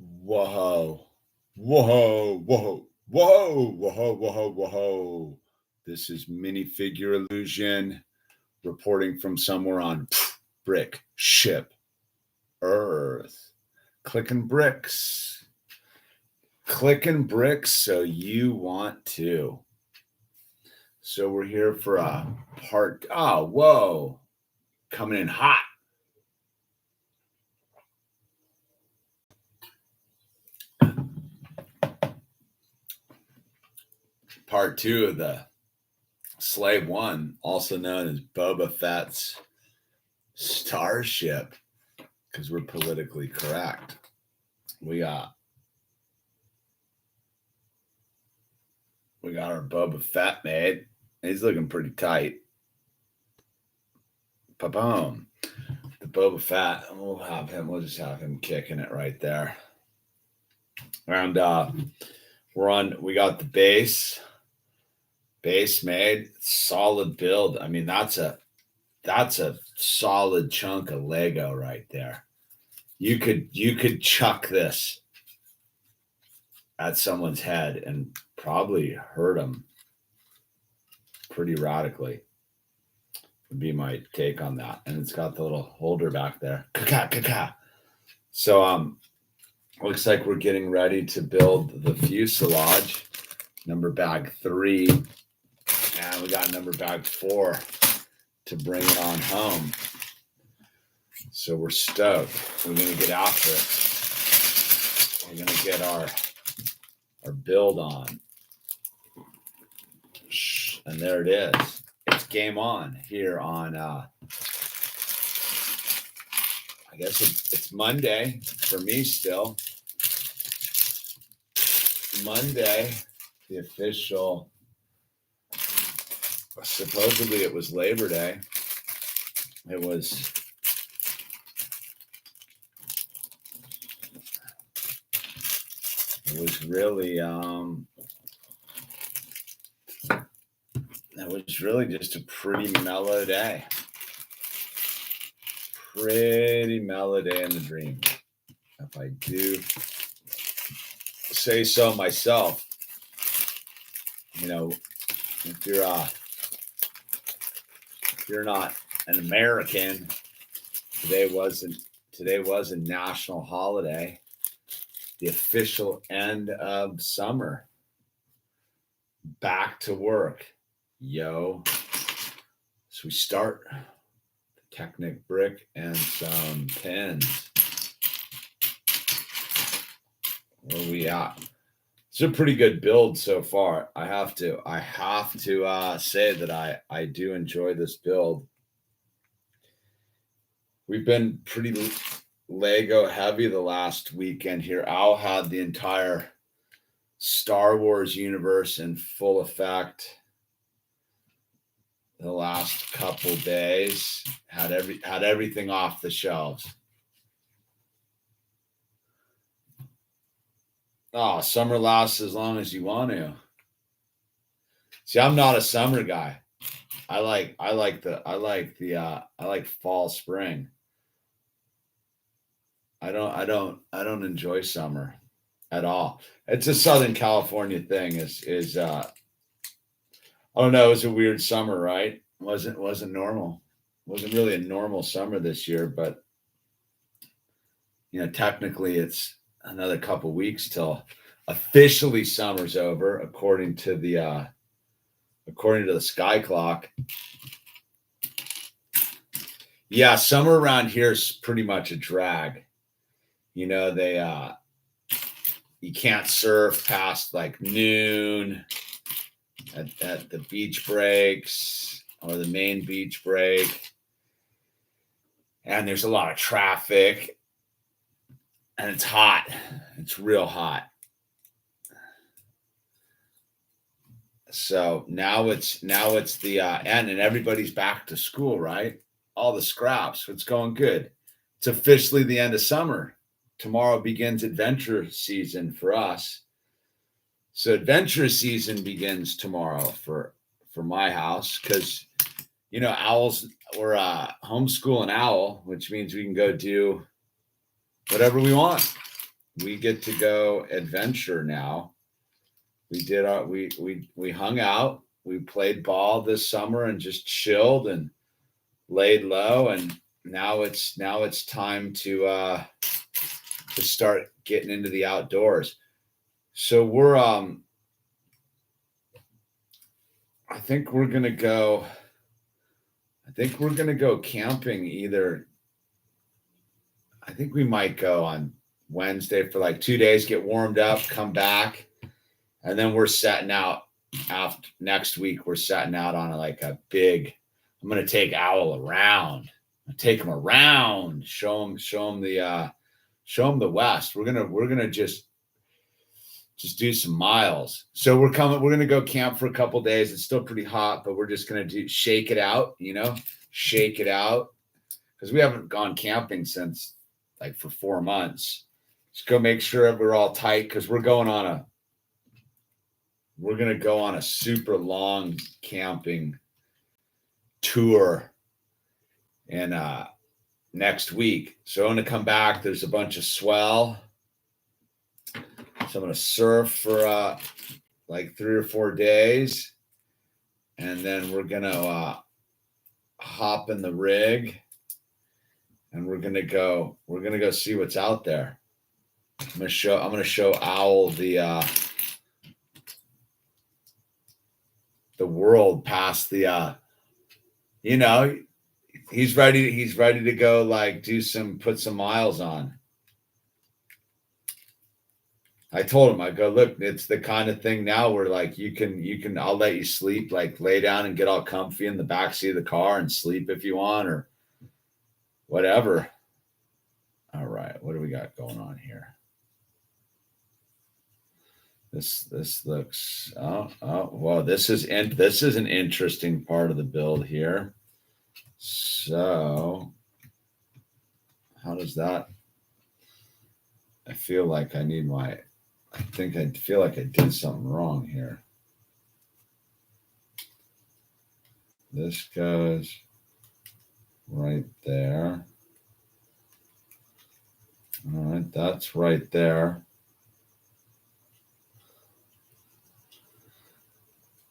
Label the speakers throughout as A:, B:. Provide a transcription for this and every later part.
A: Whoa, whoa, whoa, whoa, whoa, whoa, whoa. This is Minifigure Illusion reporting from somewhere on Brick Ship Earth. Clicking bricks. Clicking bricks so you want to. So we're here for a part. Oh, whoa. Coming in hot. Part 2 of the Slave One, also known as Boba Fett's Starship, because we're politically correct. We got our Boba Fett made. He's looking pretty tight. Ba-boom. The Boba Fett, we'll just have him kicking it right there. And we got the base made, solid build. I mean, that's a solid chunk of Lego right there. You could chuck this at someone's head and probably hurt them pretty radically. Would be my take on that. And it's got the little holder back there. So looks like we're getting ready to build the fuselage, number bag 3. And we got number bag 4 to bring it on home. So we're stoked. We're going to get after it. We're going to get our build on. And there it is. It's game on here on, I guess it's Monday for me still. Monday, the official, supposedly it was Labor Day. It was really just a pretty mellow day. Pretty mellow day in the dream, if I do say so myself. You know, if you're not an American, today was a national holiday, the official end of summer. Back to work, yo. So we start the Technic brick and some pins. Where are we at? It's a pretty good build so far. I have to say that I do enjoy this build. We've been pretty Lego heavy the last weekend here. Al had the entire Star Wars universe in full effect the last couple days. Had everything off the shelves. Oh, summer lasts as long as you want to. See, I'm not a summer guy. I like fall, spring. I don't enjoy summer at all. It's a Southern California thing. Is I don't know. It was a weird summer, right? Wasn't normal. Wasn't really a normal summer this year, but technically it's another couple weeks till officially summer's over, according to the sky clock. Yeah, summer around here is pretty much a drag. You can't surf past like noon at the beach breaks or the main beach break. And there's a lot of traffic. And it's hot. It's real hot. So now it's the end, and everybody's back to school, right? All the scraps. It's going good. It's officially the end of summer. Tomorrow begins adventure season for us. So adventure season begins tomorrow for my house, because owls, we're homeschooling Owl, which means we can go do whatever we want. we get to go adventure now. We did our we hung out, we played ball this summer and just chilled and laid low, and now it's time to start getting into the outdoors. So we're I think we're gonna go camping either. I think we might go on Wednesday for like 2 days, get warmed up, come back, and then we're setting out after next week. We're setting out on like a big. I'm gonna take Owl around. Take him around. Show him the West. We're gonna just do some miles. So we're gonna go camp for a couple days. It's still pretty hot, but we're just gonna shake it out. Shake it out because we haven't gone camping since like for 4 months. Just go make sure that we're all tight because we're gonna go on a super long camping tour and next week. So I'm gonna come back. There's a bunch of swell. So I'm gonna surf for like 3 or 4 days, and then we're gonna hop in the rig, and we're gonna go see what's out there. I'm gonna show Owl the world past the he's ready to go like put some miles on. I told him, I go, look, it's the kind of thing now where like you can I'll let you sleep, like lay down and get all comfy in the backseat of the car and sleep if you want or whatever. All right, what do we got going on here? This looks well, this is an interesting part of the build here. So how does that? I feel like I feel like I did something wrong here. This goes right there. All right, that's right there.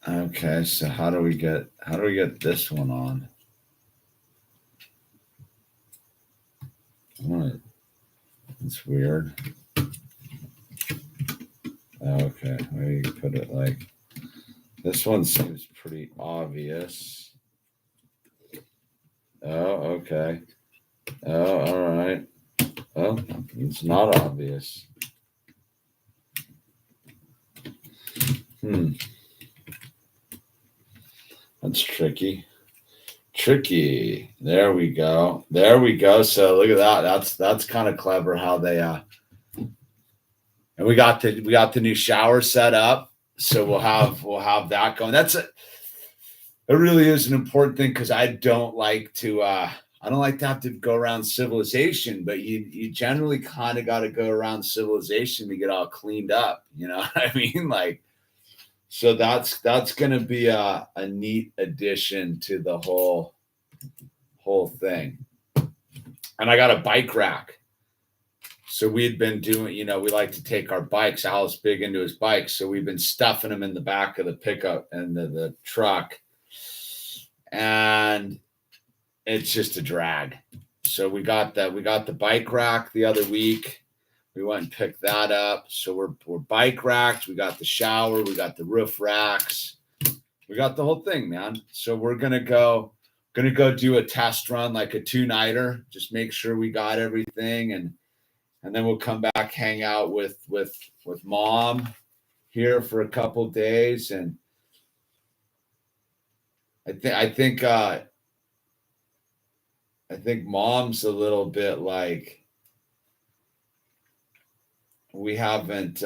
A: Okay, so how do we get this one on? What? It's weird. Okay, maybe put it like this one seems pretty obvious. Oh, okay. Oh, all right. Oh, it's not obvious. That's tricky. There we go. So look at that. That's kind of clever how they and we got the new shower set up. So we'll have that going. It really is an important thing because I don't like to have to go around civilization, but you generally kind of got to go around civilization to get all cleaned up. You know what I mean? Like, so that's going to be a neat addition to the whole thing. And I got a bike rack. So we'd been doing, we like to take our bikes. Al's big into his bikes. So we've been stuffing them in the back of the pickup and the truck. And it's just a drag. So we got the bike rack the other week. We went and picked that up. So we're bike racked. We got the shower. We got the roof racks. We got the whole thing, man. So we're gonna go do a test run, like a 2-nighter. Just make sure we got everything, and then we'll come back, hang out with Mom here for a couple days, and I think Mom's a little bit like we haven't.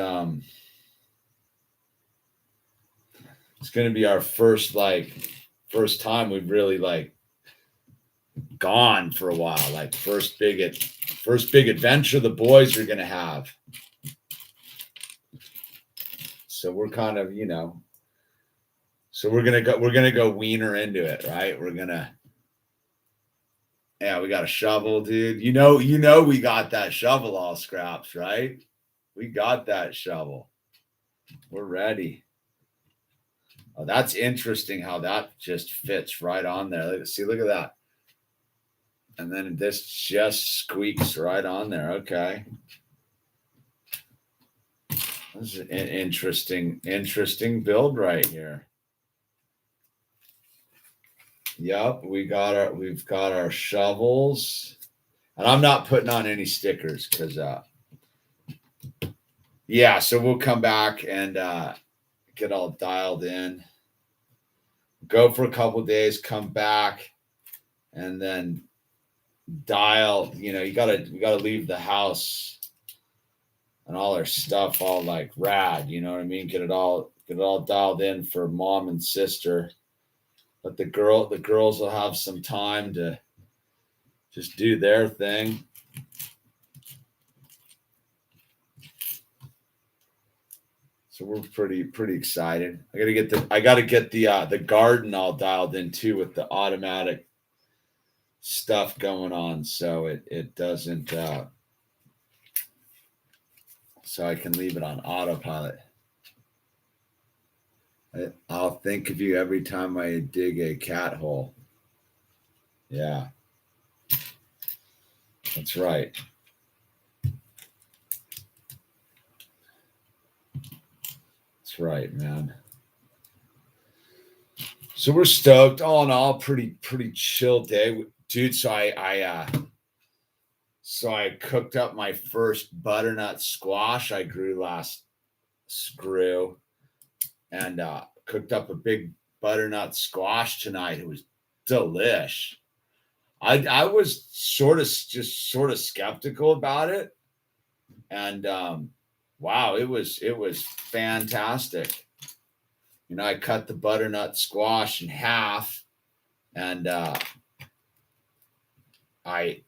A: It's going to be our first time we've really like gone for a while. Like first big adventure the boys are going to have. So we're kind of, so we're going to go wiener into it, right? We got a shovel, dude. We got that shovel all scraps, right? We got that shovel. We're ready. Oh, that's interesting how that just fits right on there. See, look at that. And then this just squeaks right on there. Okay. This is an interesting build right here. Yep, we've got our shovels. And I'm not putting on any stickers because yeah, so we'll come back and get all dialed in. Go for a couple days, come back, and then dial. You know, we gotta leave the house and all our stuff all like rad. You know what I mean? Get it all dialed in for mom and sister. But the girls will have some time to just do their thing. So we're pretty excited. I gotta get the garden all dialed in too with the automatic stuff going on, so it doesn't so I can leave it on autopilot. I'll think of you every time I dig a cat hole. Yeah, that's right. That's right, man. So we're stoked. All in all, pretty chill day, dude. So I cooked up my first butternut squash I grew last screw, and cooked up a big butternut squash tonight. It was delish. I was sort of skeptical about it, and wow, it was fantastic. You know, I cut the butternut squash in half, and I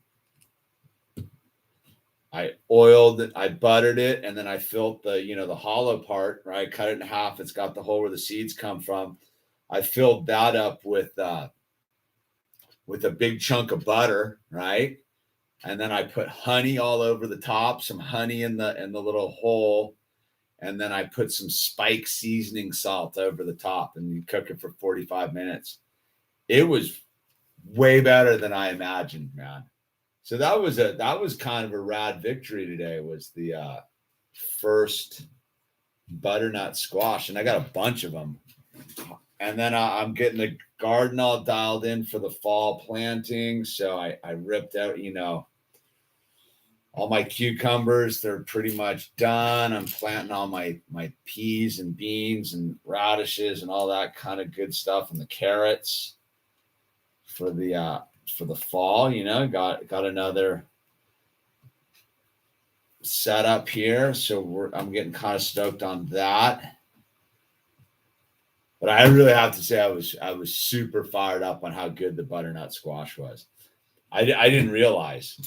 A: oiled it, I buttered it, and then I filled the hollow part, right? I cut it in half. It's got the hole where the seeds come from. I filled that up with a big chunk of butter, right? And then I put honey all over the top, some honey in the little hole. And then I put some spike seasoning salt over the top, and you cook it for 45 minutes. It was way better than I imagined, man. So that was kind of a rad victory today. Was the first butternut squash, and I got a bunch of them. And then I'm getting the garden all dialed in for the fall planting. So I ripped out, all my cucumbers. They're pretty much done. I'm planting all my peas and beans and radishes and all that kind of good stuff, and the carrots for the fall. Got another setup here, so I'm getting kind of stoked on that. But I really have to say I was super fired up on how good the butternut squash was. I didn't realize.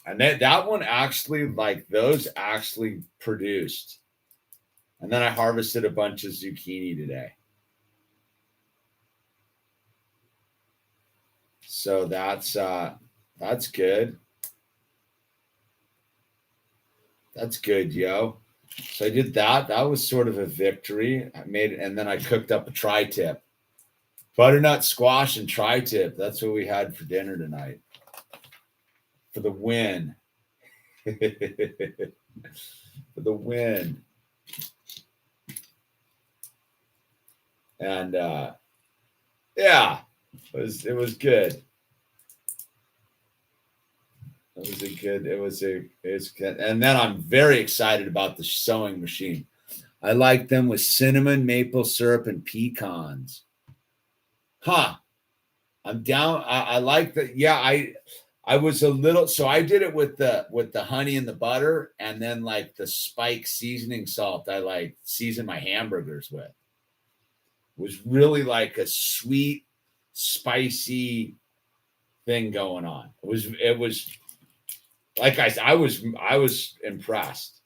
A: And that one actually, like, those actually produced. And then I harvested a bunch of zucchini today. So that's good. That's good, yo. So I did that. That was sort of a victory. I made it, and then I cooked up a tri-tip. Butternut squash and tri-tip. That's what we had for dinner tonight. For the win. For the win. And yeah, it was good. It was good. And then I'm very excited about the sewing machine. I like them with cinnamon, maple syrup, and pecans. Huh. I'm down. I like that. Yeah, I was a little, so I did it with the honey and the butter, and then like the spike seasoning salt I like season my hamburgers with. It was really like a sweet, spicy thing going on. It was like I was impressed.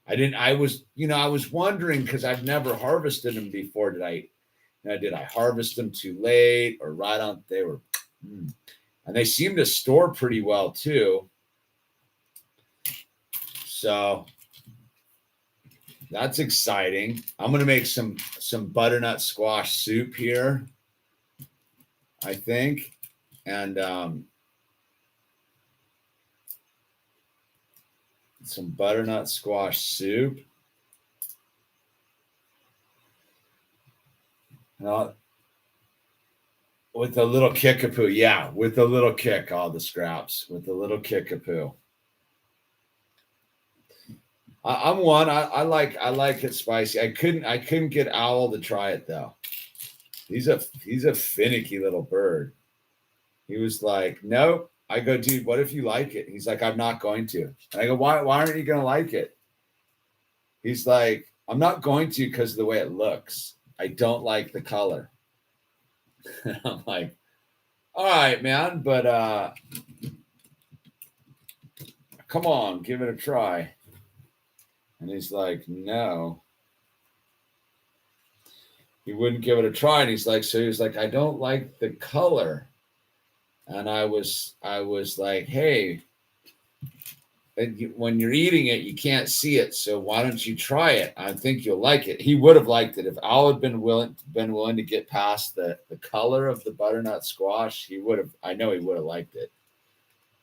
A: I was wondering, because I've never harvested them before. Did I harvest them too late or right on? They were, and they seem to store pretty well too. So That's exciting. I'm gonna make some butternut squash soup here, I think, and some butternut squash soup. With a little kickapoo, yeah, with a little kick, all the scraps with a little kickapoo. I'm one. I like it spicy. I couldn't get Owl to try it though. He's a finicky little bird. He was like, nope. I go, dude, what if you like it? He's like, I'm not going to. And I go, why aren't you gonna like it? He's like, I'm not going to because of the way it looks. I don't like the color. I'm like, all right, man, but come on, give it a try. And he's like, no. He wouldn't give it a try. And he's like, so he was like, I don't like the color. And I was like, hey, when you're eating it, you can't see it. So why don't you try it? I think you'll like it. He would have liked it if Al had been willing to get past the color of the butternut squash. He would have. I know he would have liked it.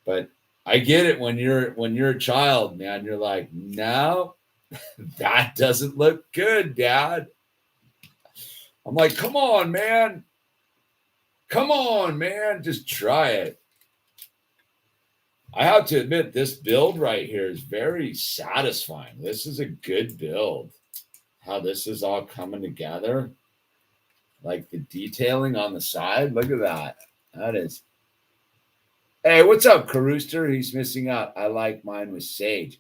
A: But I get it when you're a child, man. You're like, no, that doesn't look good, Dad. I'm like, come on, man. Come on, man. Just try it. I have to admit, this build right here is very satisfying. This is a good build. How this is all coming together. Like the detailing on the side. Look at that. That is. Hey, what's up, Carooster? He's missing out. I like mine with sage.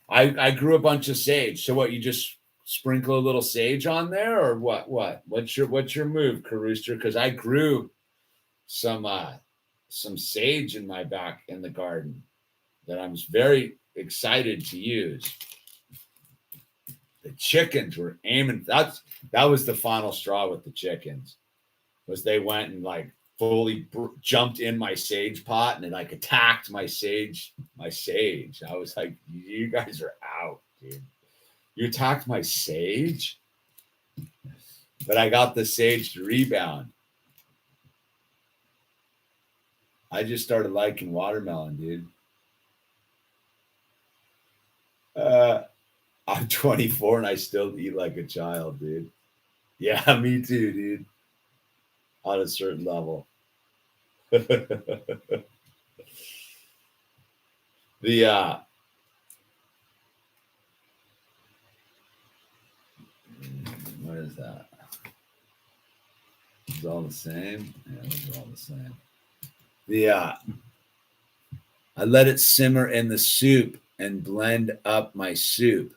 A: I grew a bunch of sage. So what, you just sprinkle a little sage on there or what? What's your move, Carooster? Because I grew some sage in my back in the garden that I'm very excited to use. The chickens were aiming. That was the final straw with the chickens. Was they went and like fully jumped in my sage pot and it like attacked my sage. I was like, you guys are out, dude. You attacked my sage, but I got the sage to rebound. I just started liking watermelon, dude. I'm 24 and I still eat like a child, dude. Yeah, me too, dude. On a certain level. The what is that? It's all the same. Yeah, it's all the same. I let it simmer in the soup and blend up my soup.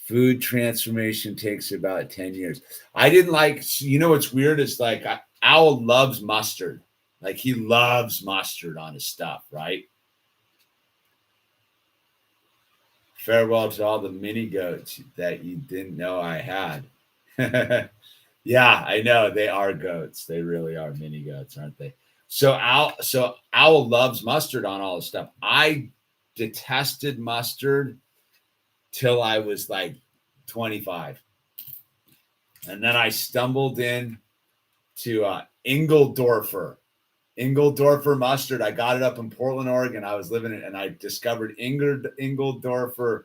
A: Food transformation takes about 10 years. I didn't like, what's weird is like Owl loves mustard. Like he loves mustard on his stuff, right? Farewell to all the mini goats that you didn't know I had. Yeah, I know. They are goats. They really are mini goats, aren't they? So Owl loves mustard on all his stuff. I detested mustard till I was like 25. And then I stumbled in to Ingeldorfer mustard. I got it up in Portland, Oregon. I was living in it, and I discovered Ingeldorfer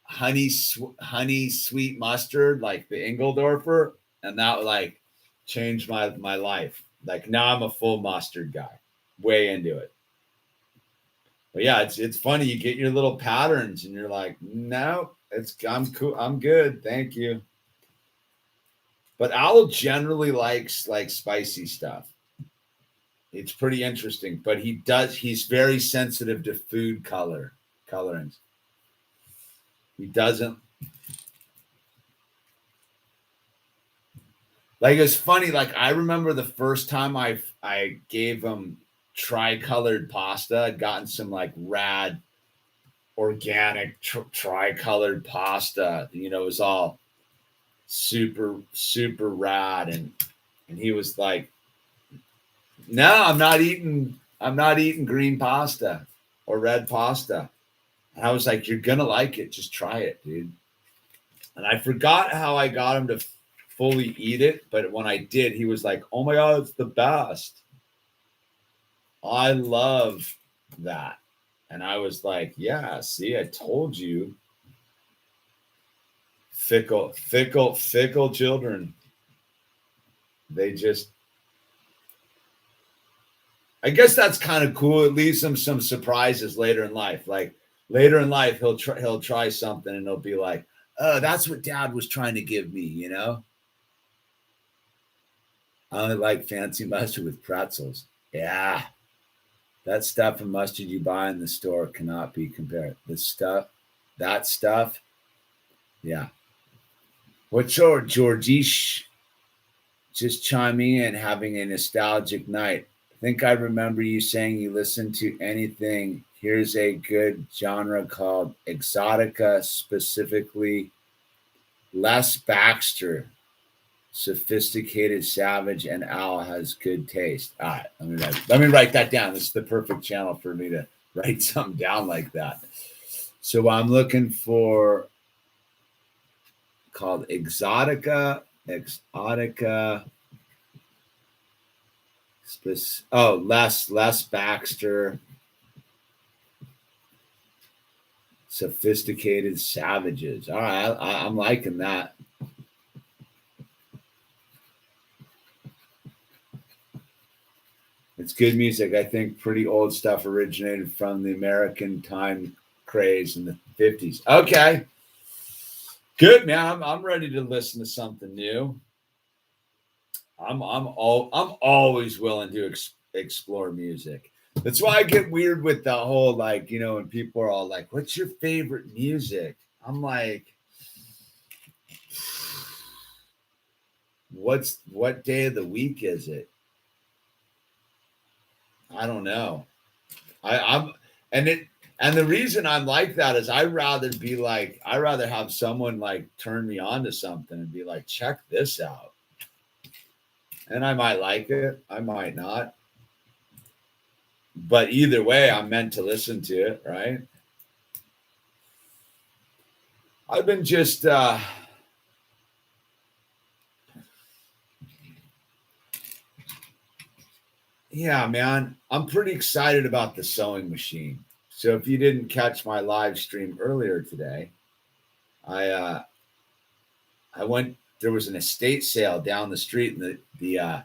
A: honey sweet mustard, like the Ingeldorfer, and that like changed my life. Like now I'm a full mustard guy, way into it. But yeah, it's funny. You get your little patterns, and you're like, no, I'm cool. I'm good, thank you. But Owl generally likes like spicy stuff. It's pretty interesting, but he's very sensitive to food colorings. He doesn't like, it's funny. Like I remember the first time I gave him tricolored pasta. I'd gotten some like rad organic tricolored pasta. It was all super, super rad. And he was like, no, I'm not eating green pasta or red pasta. And I was like, you're going to like it. Just try it, dude. And I forgot how I got him to fully eat it. But when I did, he was like, oh my God, it's the best. I love that. And I was like, yeah, see, I told you. Fickle children. They just, I guess that's kind of cool. It leaves them some surprises later in life. Like later in life, he'll try something and he'll be like, oh, that's what Dad was trying to give me, you know? I only like fancy mustard with pretzels. Yeah. That stuff and mustard you buy in the store cannot be compared. That stuff. Yeah. What's your Georgish? Just chiming in, having a nostalgic night. I think I remember you saying you listen to anything. Here's a good genre called Exotica, specifically Les Baxter. Sophisticated Savage and Owl has good taste. All right, let me write that down. This is the perfect channel for me to write something down like that. So I'm looking for called Exotica. Les Baxter. Sophisticated Savages. All right, I'm liking that. It's good music. I think pretty old stuff originated from the American time craze in the 50s. Okay. Good, man. I'm ready to listen to something new. I'm always willing to explore music. That's why I get weird with the whole, like, you know, when people are all like, what's your favorite music? I'm like, what day of the week is it? I don't know. And the reason I'm like that is I'd rather have someone like turn me on to something and be like, check this out. And I might like it, I might not. But either way, I'm meant to listen to it, right? I've been just yeah, man, I'm pretty excited about the sewing machine. So if you didn't catch my live stream earlier today, I went, there was an estate sale down the street, and the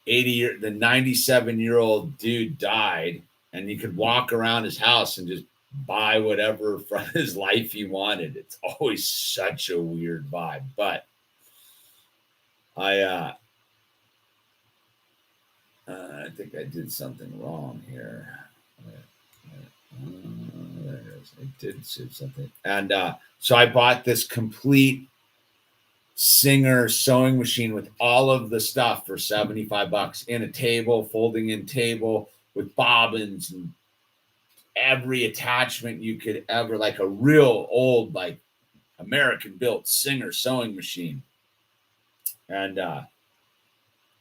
A: 97-year-old dude died, and he could walk around his house and just buy whatever from his life he wanted. It's always such a weird vibe, but I think I did something wrong here. There it is. I did say something. And so I bought this complete Singer sewing machine with all of the stuff for $75 in a table, folding in table with bobbins and every attachment you could ever, like a real old, like American built Singer sewing machine. And I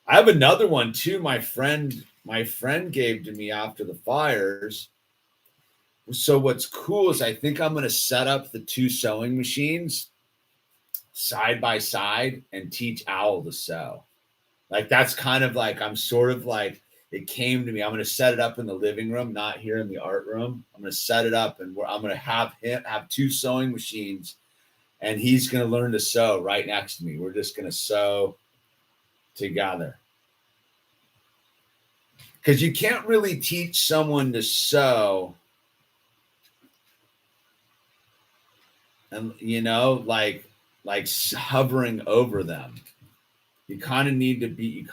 A: have another one too. My friend gave to me after the fires. So what's cool is I think I'm going to set up the two sewing machines side by side and teach Owl to sew. Like that's kind of like, I'm sort of like, it came to me. I'm going to set it up in the living room, not here in the art room. I'm going to set it up, and I'm going to have him have two sewing machines, and he's going to learn to sew right next to me. We're just going to sew together. Because you can't really teach someone to sew, and you know, like hovering over them. You kind of need to be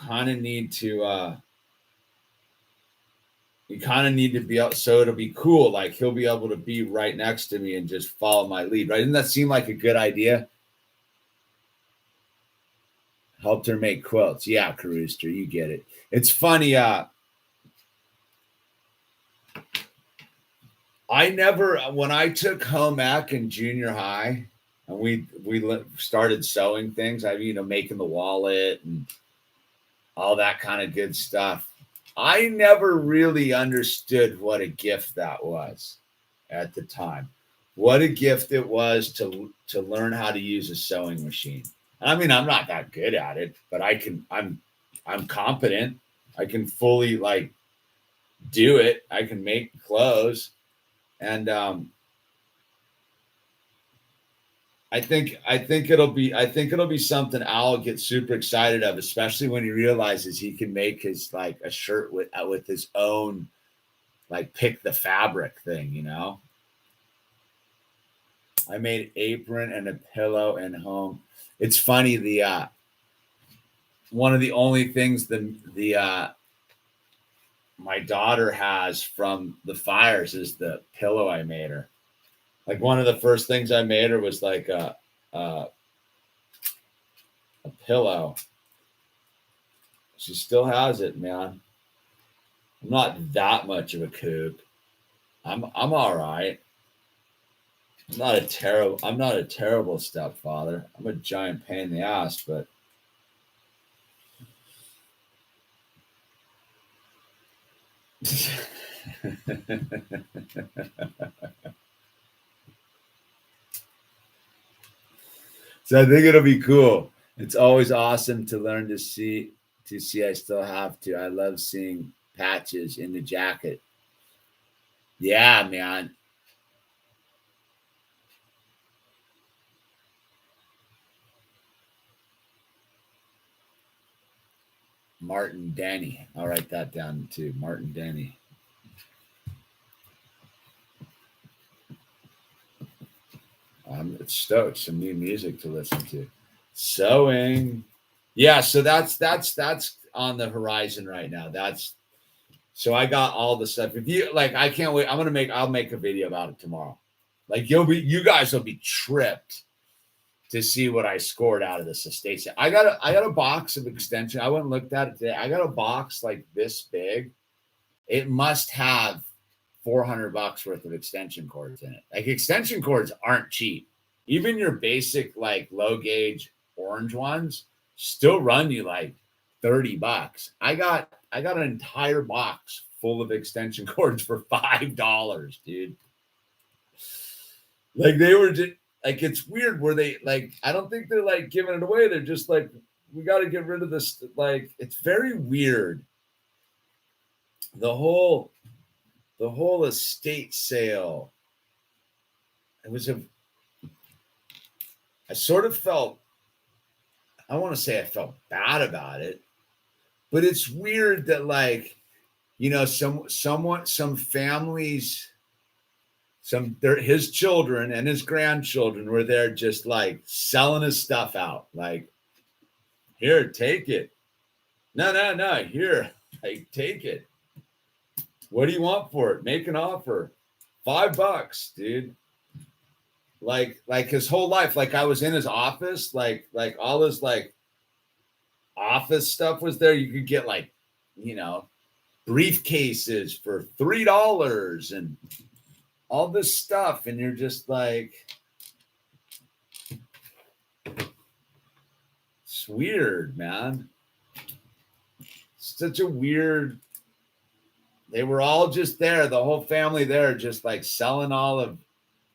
A: able, so it'll be cool. Like he'll be able to be right next to me and just follow my lead, right? Doesn't that seem like a good idea? Helped her make quilts. Yeah, Carooster, you get it. It's funny. When I took home ec in junior high, and we started sewing things, making the wallet and all that kind of good stuff. I never really understood what a gift that was. at the time. What a gift it was to learn how to use a sewing machine. I mean, I'm not that good at it, but I'm competent. I can fully like do it. I can make clothes. And I think it'll be something Owl gets super excited of, especially when he realizes he can make his like a shirt with his own like pick the fabric thing, you know. I made an apron and a pillow and home. It's funny, the one of the only things the my daughter has from the fires is the pillow I made her. Like one of the first things I made her was like a pillow. She still has it, man. I'm not that much of a kook. I'm all right. I'm not a terrible stepfather. I'm a giant pain in the ass, but so I think it'll be cool. It's always awesome to learn to see I still have to. I love seeing patches in the jacket. Yeah, man. Martin Denny. I'll write that down too. Martin Denny. I'm stoked. Some new music to listen to. Sewing. Yeah, so that's on the horizon right now. So I got all the stuff. If you like, I can't wait. I'll make a video about it tomorrow. Like you guys will be tripped to see what I scored out of this estate sale. I got a box of extension. I went and looked at it today. I got a box like this big. It must have $400 worth of extension cords in it. Like extension cords aren't cheap. Even your basic like low gauge orange ones still run you like $30. I got an entire box full of extension cords for $5, dude. Like they were just like, it's weird where they like, I don't think they're like giving it away. They're just like, we got to get rid of this. Like, it's very weird. The whole estate sale. I sort of felt, I want to say I felt bad about it, but it's weird that like, you know, some families, his children and his grandchildren were there just like selling his stuff out. Like, here, take it. No, here, like, take it. What do you want for it? Make an offer. $5, dude. Like his whole life, like I was in his office, like all his like office stuff was there. You could get like, you know, briefcases for $3 and all this stuff, and you're just like, it's weird, man. Such a weird. They were all just there, the whole family there, just like selling all of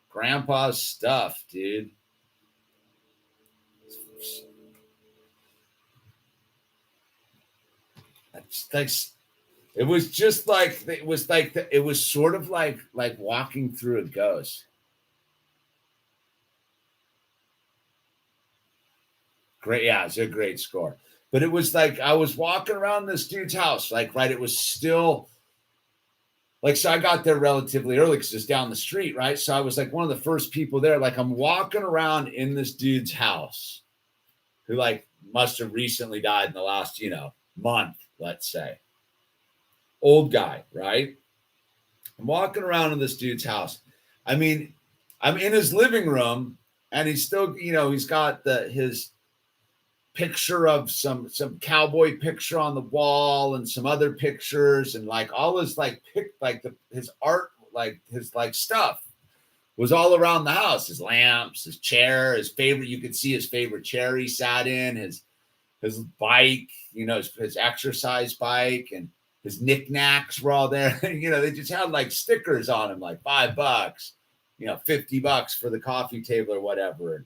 A: Grandpa's stuff, dude. It's like, it was just like, it was sort of like walking through a ghost. Great, yeah, it's a great score. But it was like I was walking around this dude's house, like, right, it was still like, so I got there relatively early because it's down the street, right? So I was like one of the first people there. Like I'm walking around in this dude's house who like must have recently died in the last, you know, month, let's say. Old guy, right? I'm walking around in this dude's house. I mean, I'm in his living room and he's still, you know, he's got his picture of some cowboy picture on the wall and some other pictures and like all his like his art, like his like stuff was all around the house. His lamps, his chair, his favorite, you could see his favorite chair he sat in, his bike, you know, his exercise bike, and his knickknacks were all there. You know, they just had like stickers on him, like $5, you know, $50 for the coffee table or whatever.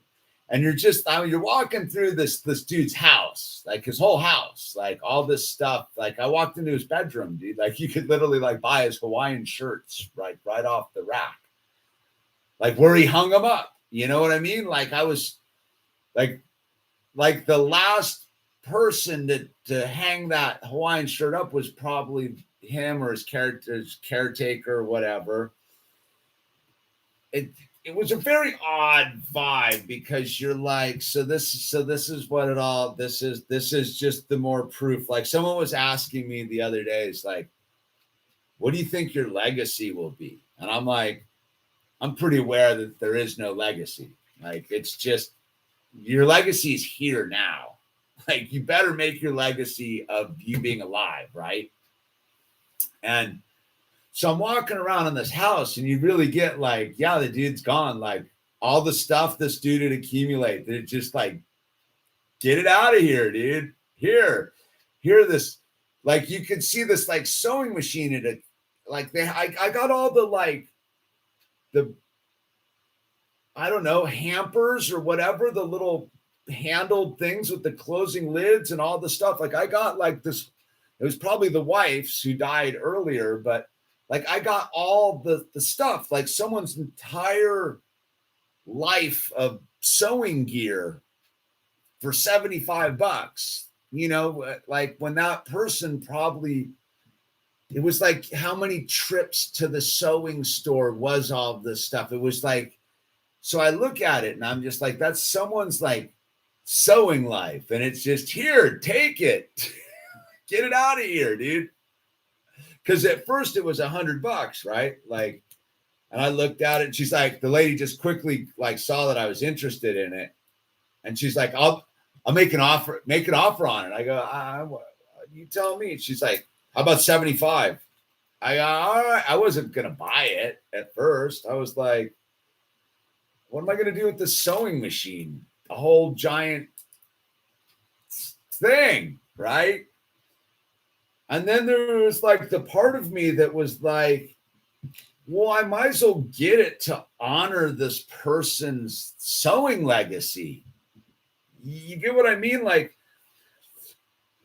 A: And you're just, I mean, you're walking through this dude's house, like his whole house, like all this stuff. Like I walked into his bedroom, dude. Like you could literally like buy his Hawaiian shirts right off the rack, like where he hung them up. You know what I mean? Like I was like the last person to hang that Hawaiian shirt up was probably him or his caretaker or whatever. It was a very odd vibe because you're like, so this is what it all, this is just the more proof. Like someone was asking me the other day, it's like, what do you think your legacy will be? And I'm like, I'm pretty aware that there is no legacy. Like, it's just, your legacy is here now. Like, you better make your legacy of you being alive, right? And so I'm walking around in this house and you really get like, yeah, the dude's gone. Like all the stuff this dude had accumulated, they're just like, get it out of here, dude. Here this, like you could see this like sewing machine at it. Like I got all the like the, I don't know, hampers or whatever, the little handled things with the closing lids and all the stuff. Like I got like this, it was probably the wife's who died earlier, but like I got all the stuff, like someone's entire life of sewing gear for $75. You know, like when that person probably, it was like how many trips to the sewing store was all this stuff. It was like, so I look at it and I'm just like, that's someone's like sewing life. And it's just, here, take it. Get it out of here, dude. Because at first it was $100, right? Like, and I looked at it and she's like, the lady just quickly like saw that I was interested in it. And she's like, I'll make an offer on it. I go, you tell me. And she's like, how about 75? I go, all right. I wasn't going to buy it at first. I was like, what am I going to do with this sewing machine? A whole giant thing, right? And then there was like the part of me that was like, well, I might as well get it to honor this person's sewing legacy. You get what I mean? Like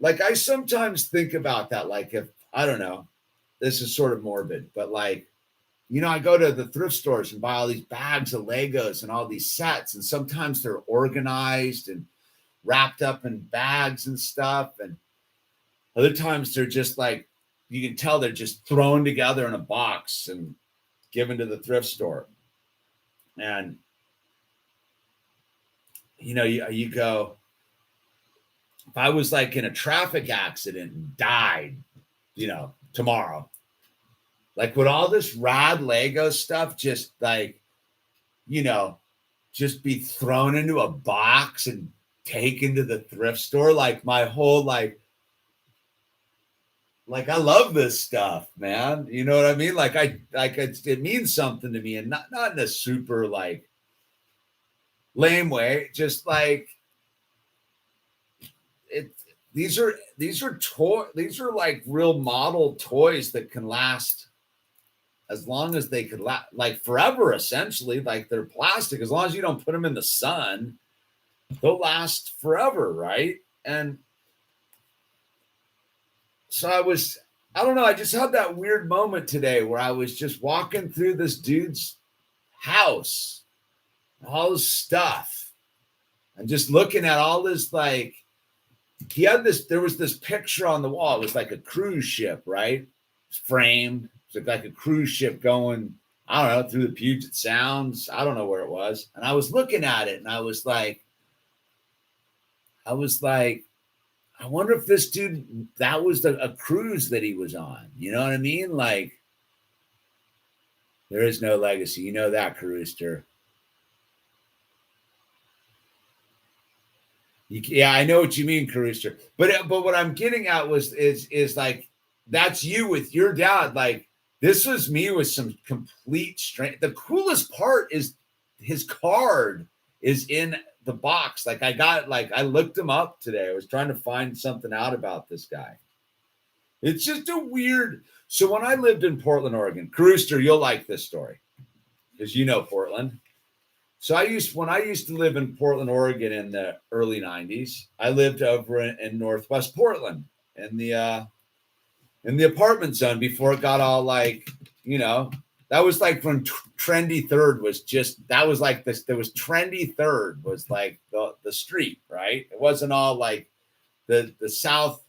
A: I sometimes think about that. Like if, I don't know, this is sort of morbid, but like, you know, I go to the thrift stores and buy all these bags of Legos and all these sets. And sometimes they're organized and wrapped up in bags and stuff. And other times they're just like, you can tell they're just thrown together in a box and given to the thrift store. And, you know, you go, if I was like in a traffic accident and died, you know, tomorrow, like would all this rad Lego stuff just like, you know, just be thrown into a box and taken to the thrift store? Like my whole, like I love this stuff, man. You know what I mean? Like it means something to me, and not in a super like lame way. Just like it. These are These are like real model toys that can last as long as they could last, like forever. Essentially, like they're plastic. As long as you don't put them in the sun, they'll last forever, right? And so I don't know, I just had that weird moment today where I was just walking through this dude's house, all his stuff, and just looking at all this, like, there was this picture on the wall. It was like a cruise ship, right? It's framed. It's like a cruise ship going, I don't know, through the Puget Sounds. I don't know where it was. And I was looking at it and I was like, I wonder if this dude, that was a cruise that he was on. You know what I mean? Like, there is no legacy. You know that, Carooster. Yeah, I know what you mean, Carooster. But what I'm getting at is like, that's you with your dad. Like, this was me with some complete strength. The coolest part is his card is in the box. Like I looked him up today. I was trying to find something out about this guy. It's just a weird. So when I lived in Portland, Oregon, Brewster, you'll like this story because you know Portland. So when I used to live in Portland, Oregon in the early 90s, I lived over in Northwest Portland in the apartment zone before it got all like, that was like when Trendy Third was just, that was like this, there was Trendy Third was like the street, right? It wasn't all like the South,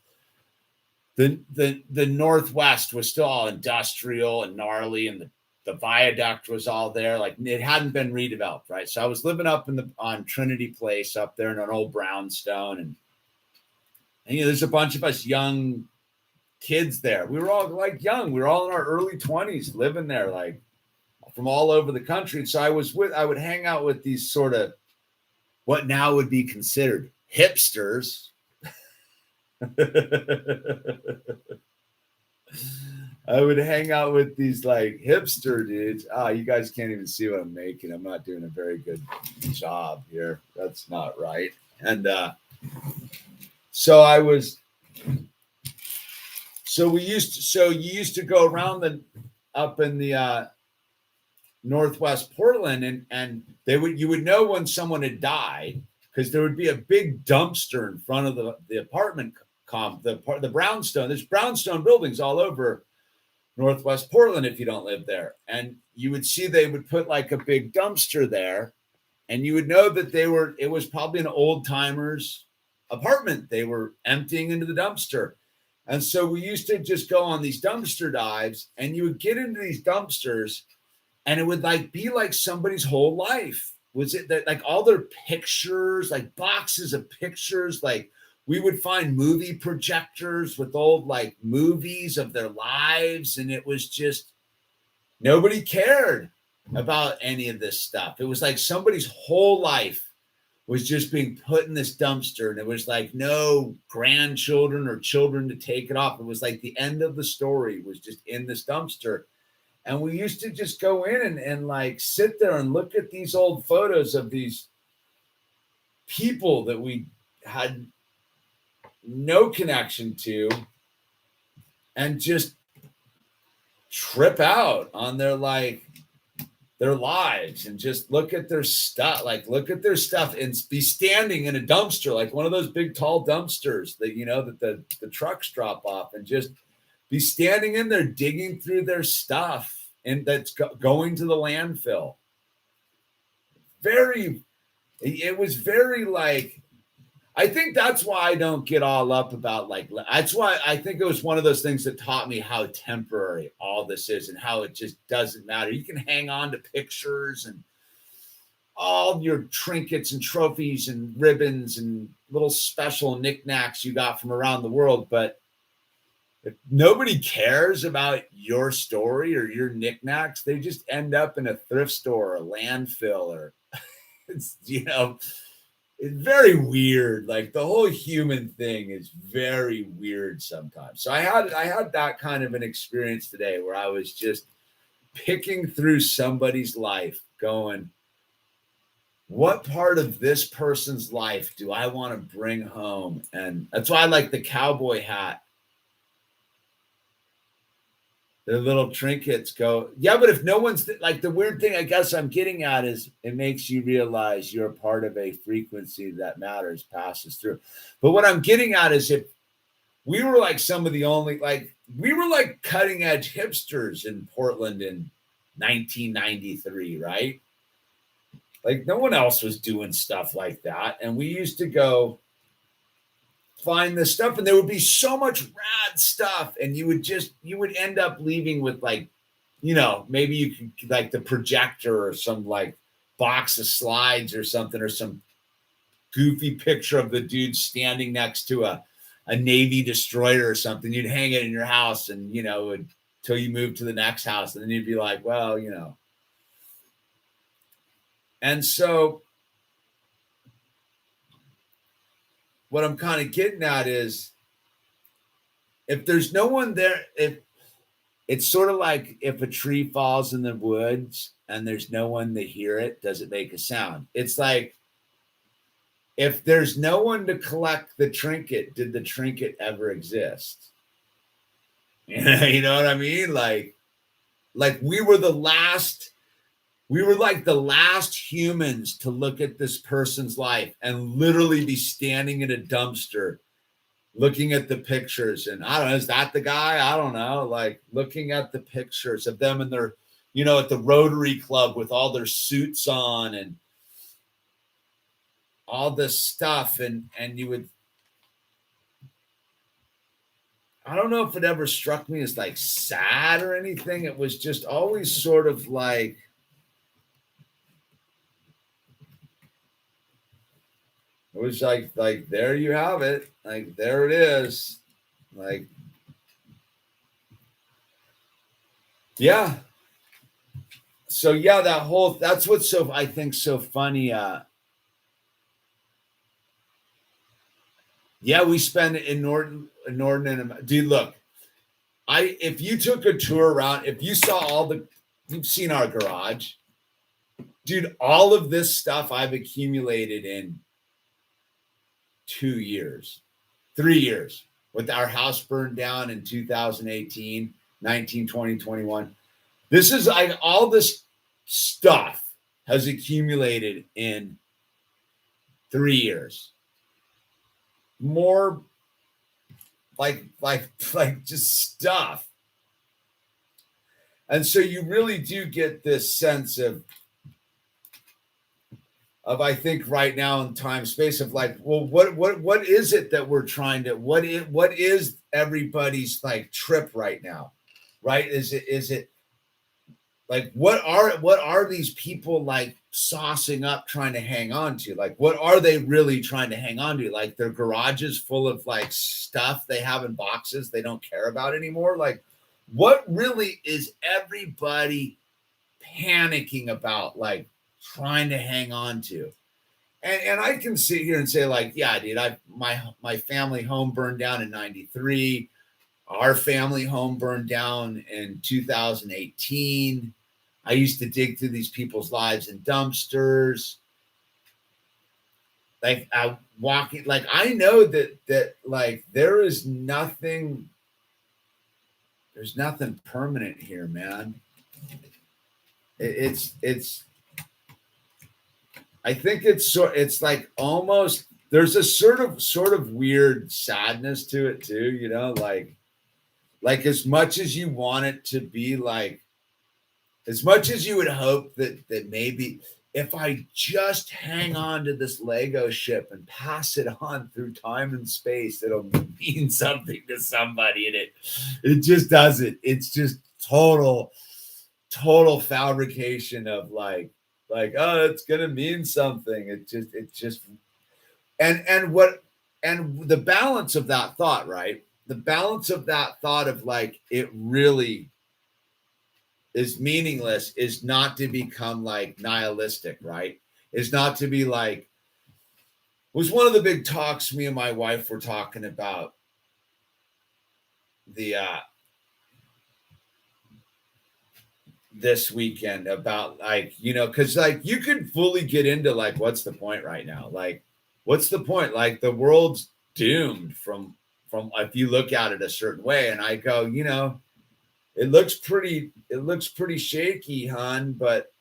A: the Northwest was still all industrial and gnarly, and the viaduct was all there. Like it hadn't been redeveloped, right? So I was living up on Trinity Place up there in an old brownstone, and there's a bunch of us young kids there. We were all like young. We were all in our early 20s living there, like from all over the country. And so I would hang out with these sort of what now would be considered hipsters. I would hang out with these like hipster dudes. You guys can't even see what I'm making. I'm not doing a very good job here. That's not right. And so you used to go around up in the Northwest Portland, and you would know when someone had died because there would be a big dumpster in front of the apartment the brownstone. There's brownstone buildings all over Northwest Portland if you don't live there. And you would see they would put like a big dumpster there, and you would know that it was probably an old timer's apartment. They were emptying into the dumpster. And so we used to just go on these dumpster dives, and you would get into these dumpsters, and it would like be like somebody's whole life. Was it that like all their pictures, like boxes of pictures, like we would find movie projectors with old like movies of their lives. And it was just, nobody cared about any of this stuff. It was like somebody's whole life was just being put in this dumpster. And it was like no grandchildren or children to take it off. It was like the end of the story was just in this dumpster. And we used to just go in and like sit there and look at these old photos of these people that we had no connection to, and just trip out on their lives and just look at their stuff, and be standing in a dumpster, like one of those big tall dumpsters that the trucks drop off, and just be standing in there digging through their stuff and that's going to the landfill. It was very like, I think that's why I don't get all up about that's why I think it was one of those things that taught me how temporary all this is and how it just doesn't matter. You can hang on to pictures and all your trinkets and trophies and ribbons and little special knickknacks you got from around the world, but if nobody cares about your story or your knickknacks, they just end up in a thrift store or a landfill, or it's very weird. Like the whole human thing is very weird sometimes. So I had that kind of an experience today where I was just picking through somebody's life going, what part of this person's life do I want to bring home? And that's why I like the cowboy hat. The little trinkets go, yeah, but if no one's like, the weird thing I guess I'm getting at is it makes you realize you're a part of a frequency that matters, passes through. But what I'm getting at is if we were like some of the only, like we were like cutting edge hipsters in Portland in 1993, right? Like no one else was doing stuff like that. And we used to go find this stuff, and there would be so much rad stuff, and you would end up leaving with like, maybe you could like the projector or some like box of slides or something, or some goofy picture of the dude standing next to a Navy destroyer or something. You'd hang it in your house, and until you move to the next house, and then you'd be like, well, and so what I'm kind of getting at is if there's no one there, if it's sort of like if a tree falls in the woods and there's no one to hear it, does it make a sound? It's like if there's no one to collect the trinket, did the trinket ever exist? You know what I mean? Like we were like the last humans to look at this person's life and literally be standing in a dumpster looking at the pictures. And I don't know, is that the guy? I don't know. Like looking at the pictures of them and their, at the Rotary Club with all their suits on and all this stuff. And you would, I don't know if it ever struck me as like sad or anything. It was just always sort of like, it was like there you have it. Like there it is. Like, yeah. So yeah, that's what's so, I think, so funny. Yeah, we spend inordinate. Dude, look, if you took a tour around, if you saw you've seen our garage, dude, all of this stuff I've accumulated in 2 years, 3 years, with our house burned down in 2018, 19, 20, 21. This is like all this stuff has accumulated in 3 years. More like just stuff. And so you really do get this sense of I think right now in time space of like, well, what is it that we're trying to, what is everybody's like trip right now? Right? Is it like, what are these people like saucing up trying to hang on to? Like, what are they really trying to hang on to? Like their garages full of like stuff they have in boxes they don't care about anymore? Like, what really is everybody panicking about, like trying to hang on to? And I can sit here and say, like, yeah, dude, my family home burned down in 93. Our family home burned down in 2018. I used to dig through these people's lives in dumpsters. Like walking, like I know that like there's nothing permanent here, man. It's I think it's like almost, there's a sort of weird sadness to it too, like as much as you want it to be like, as much as you would hope that maybe if I just hang on to this Lego ship and pass it on through time and space, it'll mean something to somebody. And it just doesn't. It's just total fabrication of like, oh, it's gonna mean something. It just and the balance of that thought, right? The balance of that thought of like it really is meaningless is not to become like nihilistic, right? Is not to be like, it was one of the big talks me and my wife were talking about this weekend about like, because like you could fully get into like, what's the point right now? Like, what's the point? Like the world's doomed from if you look at it a certain way. And I go, it looks pretty shaky, hon, but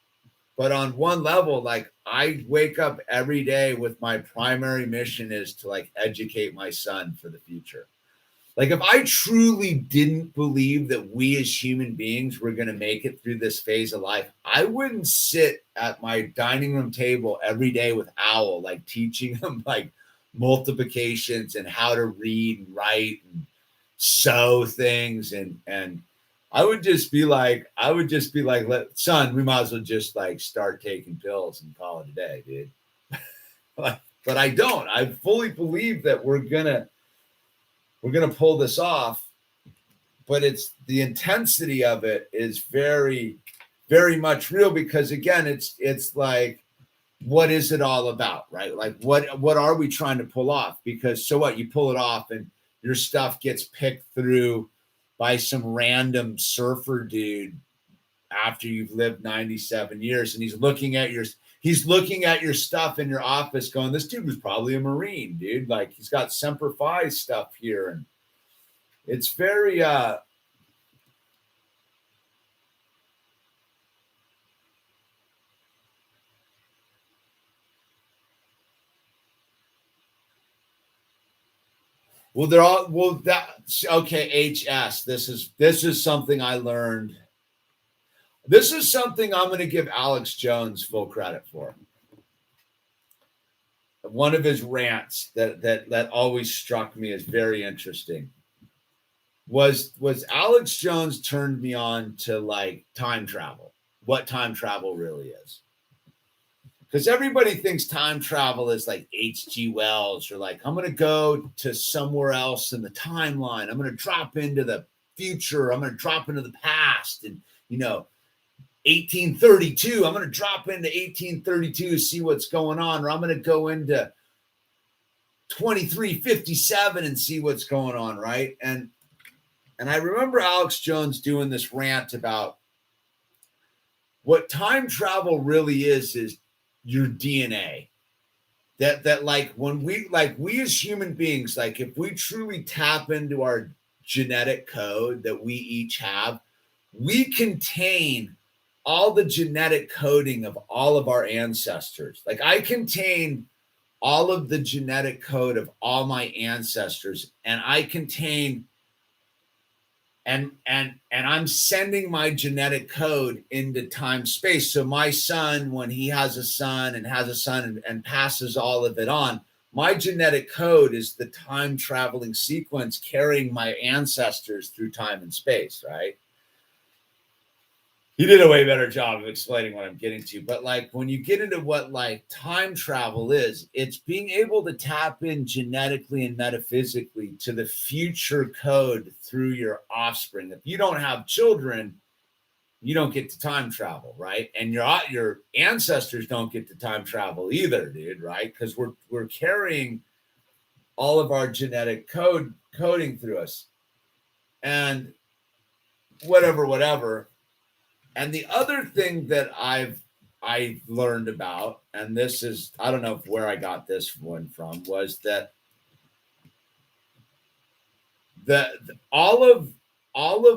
A: on one level, like I wake up every day with my primary mission is to like educate my son for the future. Like if I truly didn't believe that we as human beings were going to make it through this phase of life, I wouldn't sit at my dining room table every day with Owl, like teaching him like multiplications and how to read and write and sew things. And I would just be like, son, we might as well just like start taking pills and call it a day, dude. But I don't. I fully believe that we're gonna pull this off, but it's the intensity of it is very, very much real, because again, it's like, what is it all about, right? Like what are we trying to pull off? Because so what, you pull it off and your stuff gets picked through by some random surfer dude after you've lived 97 years, and he's looking at your stuff in your office going, this dude was probably a Marine, dude. Like he's got Semper Fi stuff here. And it's very, Well, they're all that's okay. HS. This is something I learned. This is something I'm going to give Alex Jones full credit for. One of his rants that always struck me as very interesting was Alex Jones turned me on to like time travel, what time travel really is. Because everybody thinks time travel is like H.G. Wells or like, I'm going to go to somewhere else in the timeline. I'm going to drop into the future. I'm going to drop into the past. And, 1832, I'm going to drop into 1832 to see what's going on. Or I'm going to go into 2357 and see what's going on, right? And I remember Alex Jones doing this rant about what time travel really is your DNA. That like when we as human beings, like if we truly tap into our genetic code that we each have, we contain all the genetic coding of all of our ancestors. Like I contain all of the genetic code of all my ancestors, and I contain and I'm sending my genetic code into time space. So my son, when he has a son and passes all of it on, my genetic code is the time traveling sequence carrying my ancestors through time and space, right? He did a way better job of explaining what I'm getting to. But like when you get into what like time travel is, it's being able to tap in genetically and metaphysically to the future code through your offspring. If you don't have children, you don't get to time travel, right? And your ancestors don't get to time travel either, dude, right? Because we're carrying all of our genetic coding through us. And whatever. And the other thing that I've learned about, and this is, I don't know where I got this one from, was that all of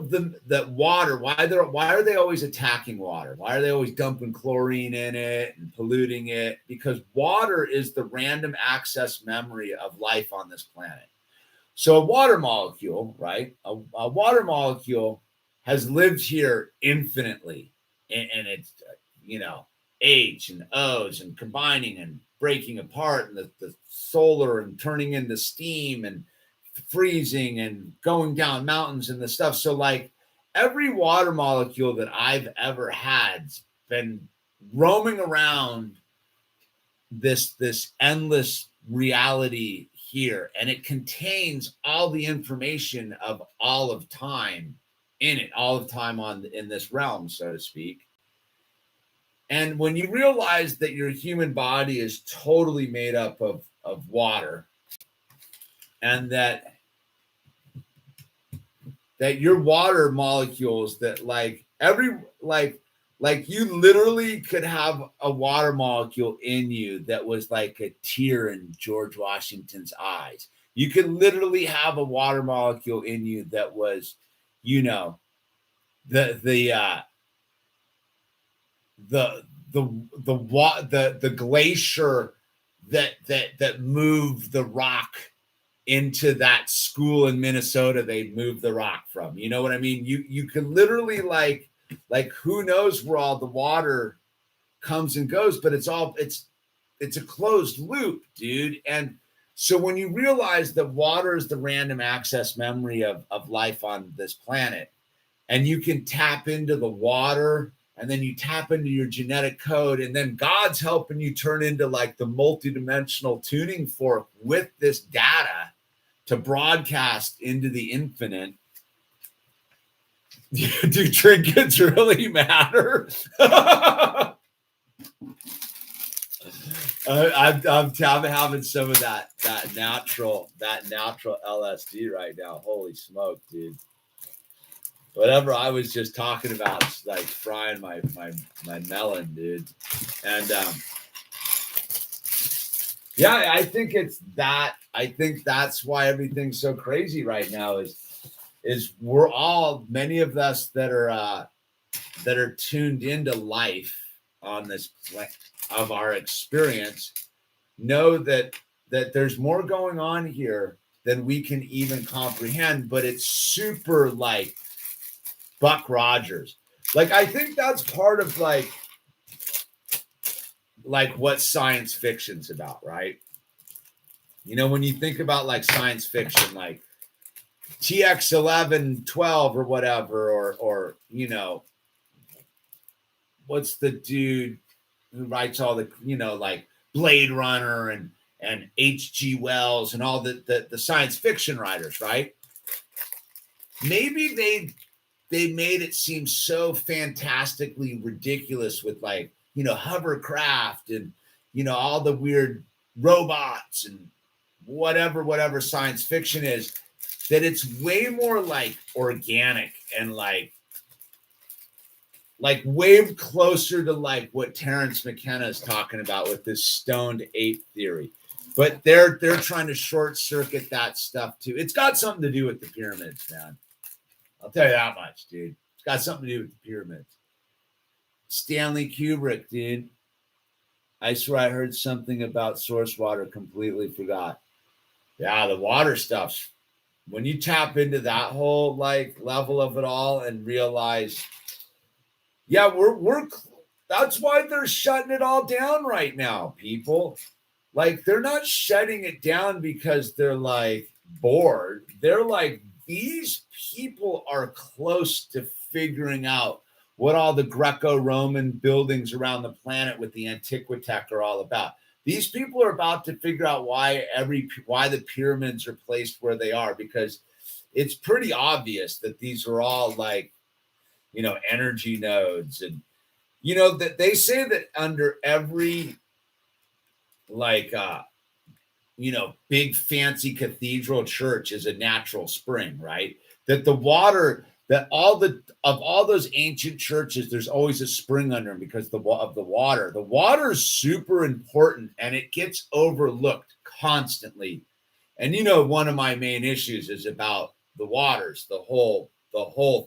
A: the water, why are they always attacking water? Why are they always dumping chlorine in it and polluting it? Because water is the random access memory of life on this planet. So a water molecule, right? A water molecule has lived here infinitely, and it's H and O's and combining and breaking apart, and the solar and turning into steam and freezing and going down mountains and the stuff. So like every water molecule that I've ever had's been roaming around this endless reality here, and it contains all the information of all of time in it, all of time in this realm, so to speak. And when you realize that your human body is totally made up of water, and that your water molecules, that like you literally could have a water molecule in you that was like a tear in George Washington's eyes. You could literally have a water molecule in you that was, the glacier that moved the rock into that school in Minnesota they moved the rock from. You know what I mean? You could literally like who knows where all the water comes and goes, but it's a closed loop, dude. And so when you realize that water is the random access memory of life on this planet, and you can tap into the water, and then you tap into your genetic code, and then God's helping you turn into like the multidimensional tuning fork with this data to broadcast into the infinite. Do trinkets really matter? I'm having some of that natural LSD right now. Holy smoke, dude. Whatever I was just talking about is like frying my melon, dude. And yeah, I think it's that. I think that's why everything's so crazy right now is we're all, many of us that are tuned into life on this of our experience, know that there's more going on here than we can even comprehend, but it's super like Buck Rogers. Like, I think that's part of like what science fiction's about, right? You know, when you think about like science fiction, like TX 1112 or whatever, or you know, what's the dude who writes all the, you know, like Blade Runner and H.G. Wells and all the science fiction writers, right? Maybe they made it seem so fantastically ridiculous with like, you know, hovercraft and, you know, all the weird robots and whatever science fiction is, that it's way more like organic and like way closer to like what Terrence McKenna is talking about with this stoned ape theory. But they're trying to short circuit that stuff too. It's got something to do with the pyramids, man. I'll tell you that much, dude. It's got something to do with the pyramids. Stanley Kubrick, dude. I swear I heard something about source water, completely forgot. Yeah, the water stuff. When you tap into that whole like level of it all and realize, yeah, we're that's why they're shutting it all down right now, people. Like, they're not shutting it down because they're like bored. They're like, these people are close to figuring out what all the Greco-Roman buildings around the planet with the Antiquitech are all about. These people are about to figure out why the pyramids are placed where they are, because it's pretty obvious that these are all like, you know, energy nodes. And, you know, that they say that under every like you know, big fancy cathedral church is a natural spring, right? That the water, that all those ancient churches, there's always a spring under them because of the water. The water is super important and it gets overlooked constantly. And you know, one of my main issues is about the waters, the whole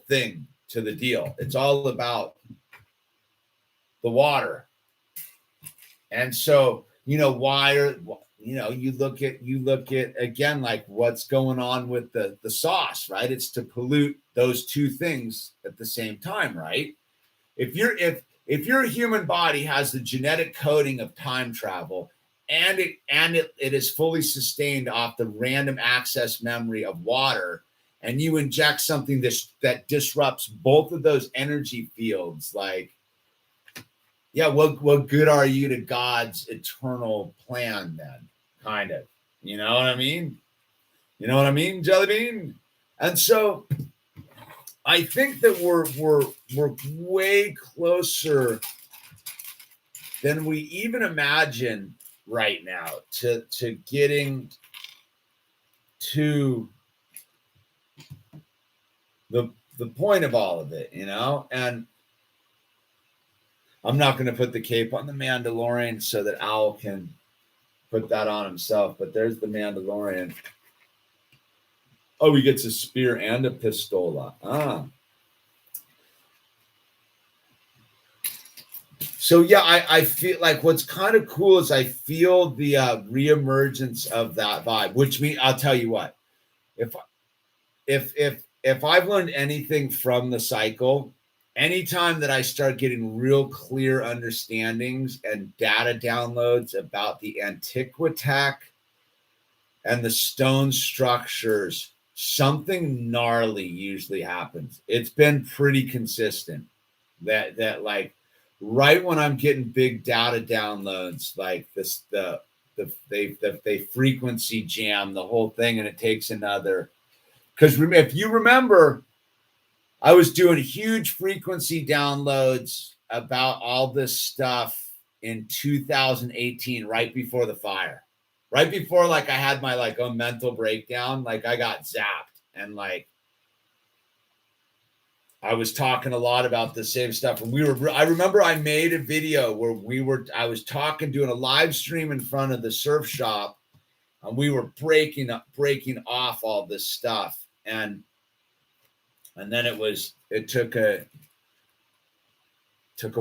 A: thing to the deal. It's all about the water. And so, you know, you know, you look at again, like what's going on with the sauce, right? It's to pollute those two things at the same time, right? If your human body has the genetic coding of time travel and it is fully sustained off the random access memory of water, and you inject something that disrupts both of those energy fields, like, yeah, what good are you to God's eternal plan then? Kind of. You know what I mean? You know what I mean, Jelly Bean? And so I think that we're way closer than we even imagine right now to getting to the point of all of it, you know? And I'm not going to put the cape on the Mandalorian so that Owl can put that on himself, but there's the Mandalorian. Oh, he gets a spear and a pistola. So yeah, I feel like what's kind of cool is I feel the reemergence of that vibe, which means I'll tell you what, if I've learned anything from the cycle, anytime that I start getting real clear understandings and data downloads about the Antiquitech and the stone structures, something gnarly usually happens. It's been pretty consistent that like right when I'm getting big data downloads, like this, they frequency jam the whole thing, and it takes another. Because if you remember, I was doing huge frequency downloads about all this stuff in 2018, right before the fire, right before like I had my like own mental breakdown. Like I got zapped, and like I was talking a lot about the same stuff. And I remember I made a video where I was talking, doing a live stream in front of the surf shop, and we were breaking off all this stuff. And then it took a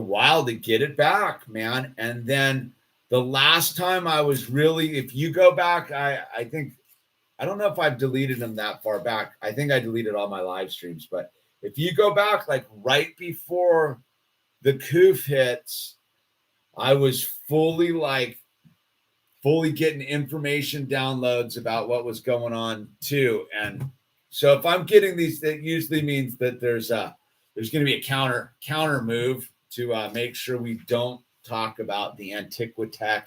A: while to get it back, man. And then the last time I was really, if you go back, I think I don't know if I've deleted them that far back. I think I deleted all my live streams, but if you go back like right before the coof hits, I was fully getting information downloads about what was going on too. And so if I'm getting these, that usually means that there's going to be a counter move to make sure we don't talk about the antiquitech,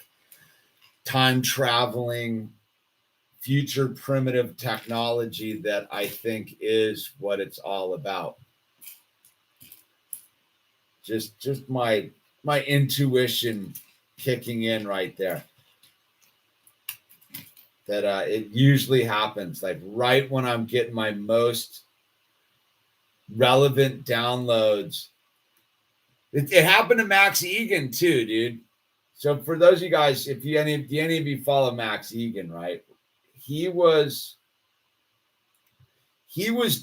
A: time traveling, future primitive technology that I think is what it's all about. Just my intuition kicking in right there. That it usually happens like right when I'm getting my most relevant downloads. It happened to Max Egan too, dude. So for those of you guys, if any of you follow Max Egan, right? He was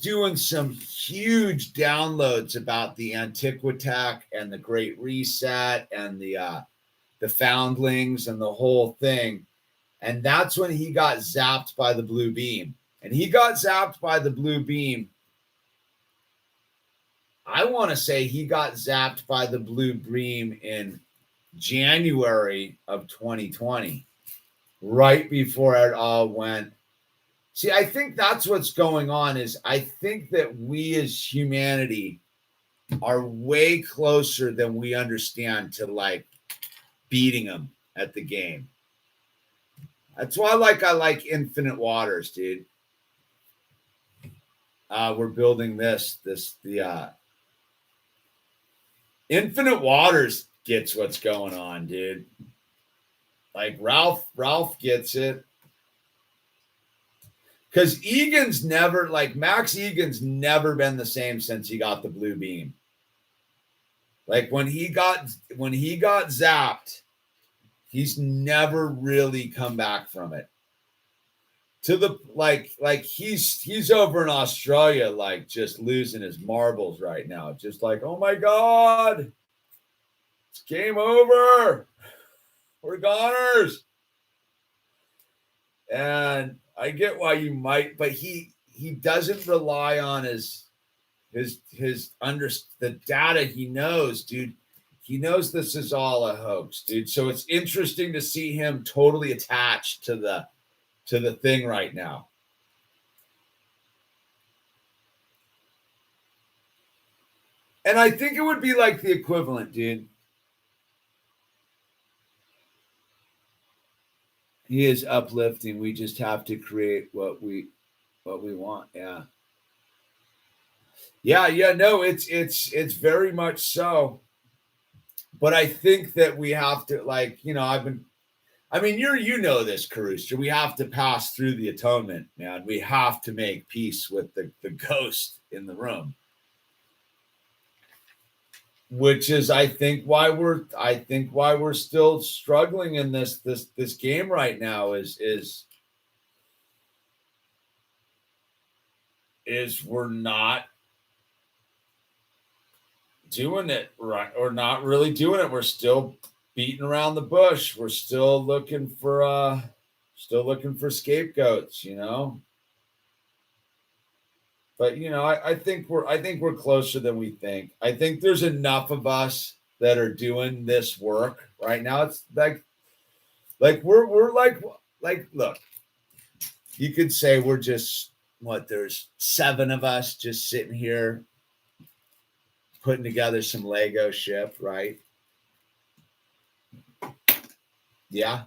A: doing some huge downloads about the Antiquitech and the Great Reset and the foundlings and the whole thing. And that's when he got zapped by the blue beam. And he got zapped by the blue beam. I want to say he got zapped by the blue beam in January of 2020, right before it all went. See, I think that's what's going on is I think that we as humanity are way closer than we understand to like beating them at the game. That's why I like Infinite Waters, dude. We're building the Infinite Waters gets what's going on, dude. Like Ralph gets it. Because Max Egan's never been the same since he got the blue beam. Like when he got zapped, he's never really come back from it. To the like he's over in Australia, like just losing his marbles right now. Just like, oh my God, it's game over. We're goners. And I get why you might, but he doesn't rely on the data he knows, dude. He knows this is all a hoax, dude. So it's interesting to see him totally attached to the thing right now. And I think it would be like the equivalent, dude. He is uplifting. We just have to create what we want. Yeah. No, it's very much so. But I think that we have to, like, you know this, Caruster. We have to pass through the atonement, man. We have to make peace with the ghost in the room. Which is, I think, why we're still struggling in this game right now is we're not doing it right, or not really doing it. We're still beating around the bush. We're still looking for scapegoats, you know. But I think we're closer than we think. I think there's enough of us that are doing this work right now. It's like we're like look, you could say we're just there's 7 of us just sitting here putting together some Lego ship, right? Yeah.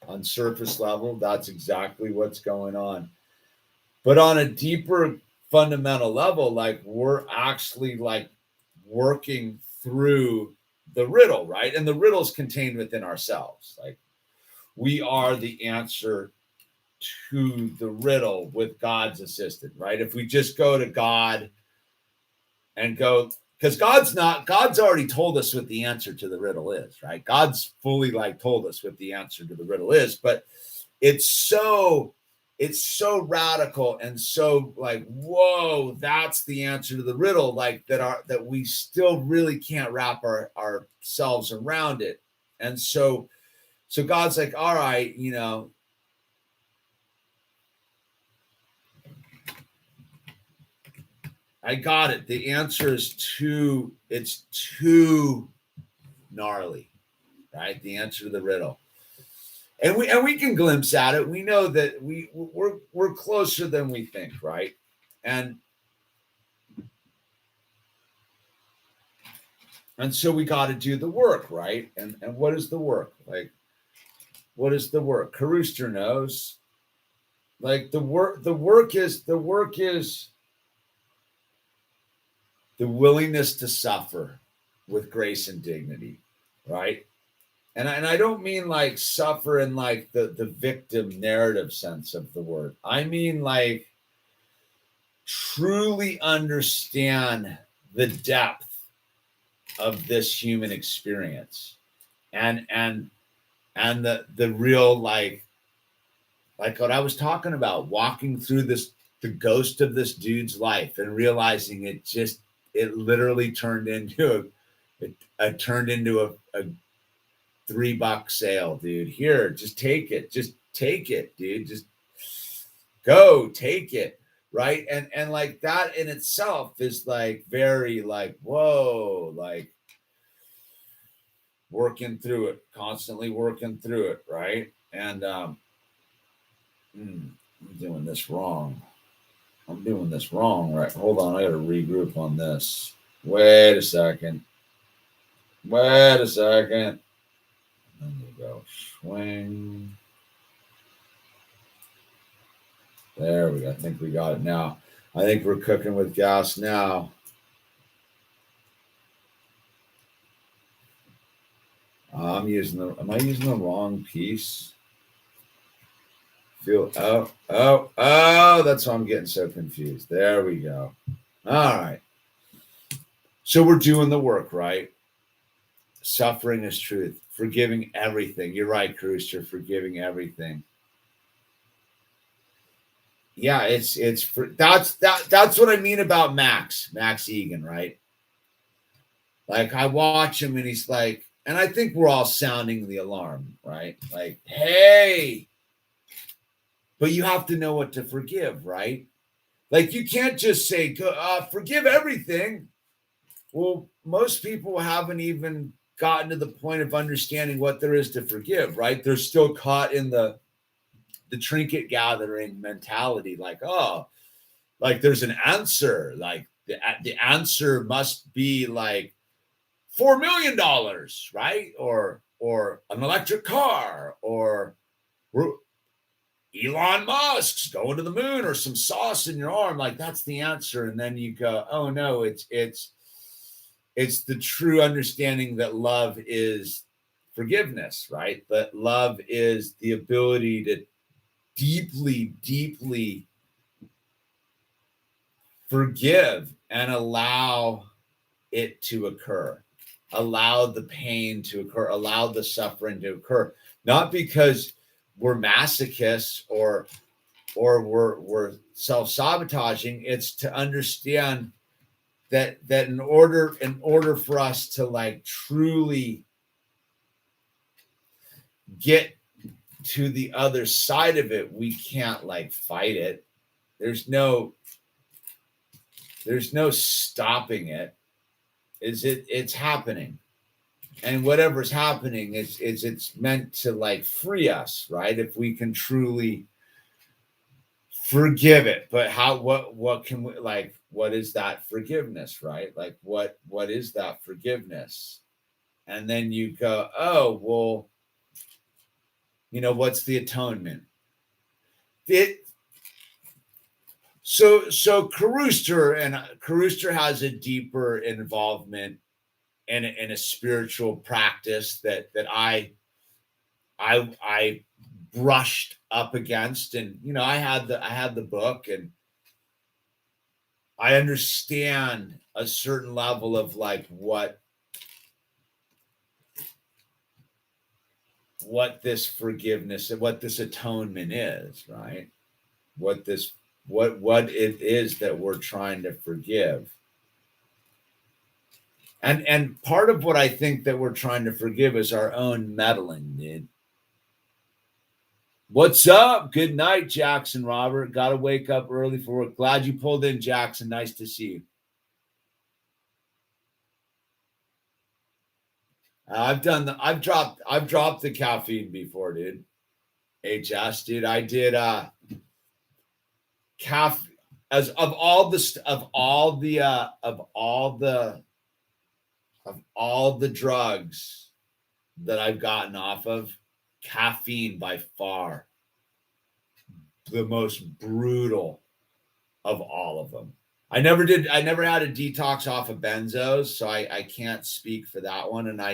A: On surface level, that's exactly what's going on. But on a deeper fundamental level, like we're actually like working through the riddle, right? And the riddle's contained within ourselves. Like we are the answer to the riddle with God's assistance, right? If we just go to God and go, because God's already told us what the answer to the riddle is, right? God's fully like told us what the answer to the riddle is, but it's so radical and so like, whoa, that's the answer to the riddle, like that we still really can't wrap ourselves around it. And so God's like, all right, I got it. The answer is it's too gnarly, right? The answer to the riddle. And we can glimpse at it. We know that we're closer than we think, right? And so we got to do the work, right? And what is the work? Like, what is the work? Carooster knows. Like the work is the willingness to suffer with grace and dignity, right? And I don't mean like suffer in like the victim narrative sense of the word. I mean like truly understand the depth of this human experience and the real like what I was talking about, walking through the ghost of this dude's life and realizing it literally turned into a $3 sale, dude. Here, just take it, dude. Just go take it, right? And like that in itself is like very like whoa, like working through it, constantly working through it, right? And I'm doing this wrong. Right? Hold on, I got to regroup on this. Wait a second. There you go. Swing. There we go. I think we got it now. I think we're cooking with gas now. Am I using the wrong piece? That's why I'm getting so confused. There we go. All right. So we're doing the work, right? Suffering is truth. Forgiving everything. You're right, Cruz. You're forgiving everything. Yeah, that's what I mean about Max Egan, right? Like I watch him and he's like, and I think we're all sounding the alarm, right? Like, hey, but you have to know what to forgive, right? Like you can't just say, forgive everything. Well, most people haven't even gotten to the point of understanding what there is to forgive, right? They're still caught in the trinket gathering mentality, like, oh, like there's an answer, like the answer must be like $4 million, right? Or an electric car, or Elon Musk's going to the moon, or some sauce in your arm. Like that's the answer. And then you go, oh no, it's the true understanding that love is forgiveness, right? That love is the ability to deeply, deeply forgive and allow it to occur, allow the pain to occur, allow the suffering to occur, not because we're masochists or we're self-sabotaging. It's to understand that in order for us to like truly get to the other side of it, we can't like fight it. There's no stopping it. It's happening. And whatever's happening it's meant to like free us, right? If we can truly forgive it. But what can we, like, what is that forgiveness, right? Like what is that forgiveness? And then you go, oh, well, what's the atonement? So Carooster has a deeper involvement in a spiritual practice that I brushed up against, and I had the book, and I understand a certain level of like what this forgiveness and what this atonement is, right? What it is that we're trying to forgive. And part of what I think that we're trying to forgive is our own meddling, dude. What's up? Good night, Jackson Robert. Got to wake up early for work. Glad you pulled in, Jackson. Nice to see you. I've dropped the caffeine before, dude. HS, dude. I did caffeine as of all the drugs that I've gotten off of, caffeine by far the most brutal of all of them. I never had a detox off of benzos, so I can't speak for that one. And I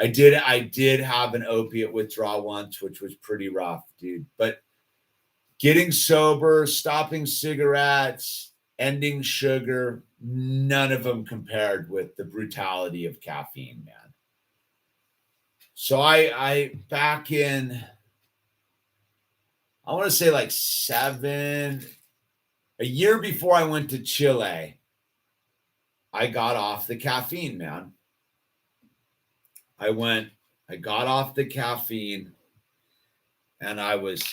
A: did have an opiate withdrawal once, which was pretty rough, dude. But getting sober, stopping cigarettes, ending sugar, none of them compared with the brutality of caffeine, man. So I back in, I want to say like a year before I went to Chile, I got off the caffeine, man. I got off the caffeine, and I was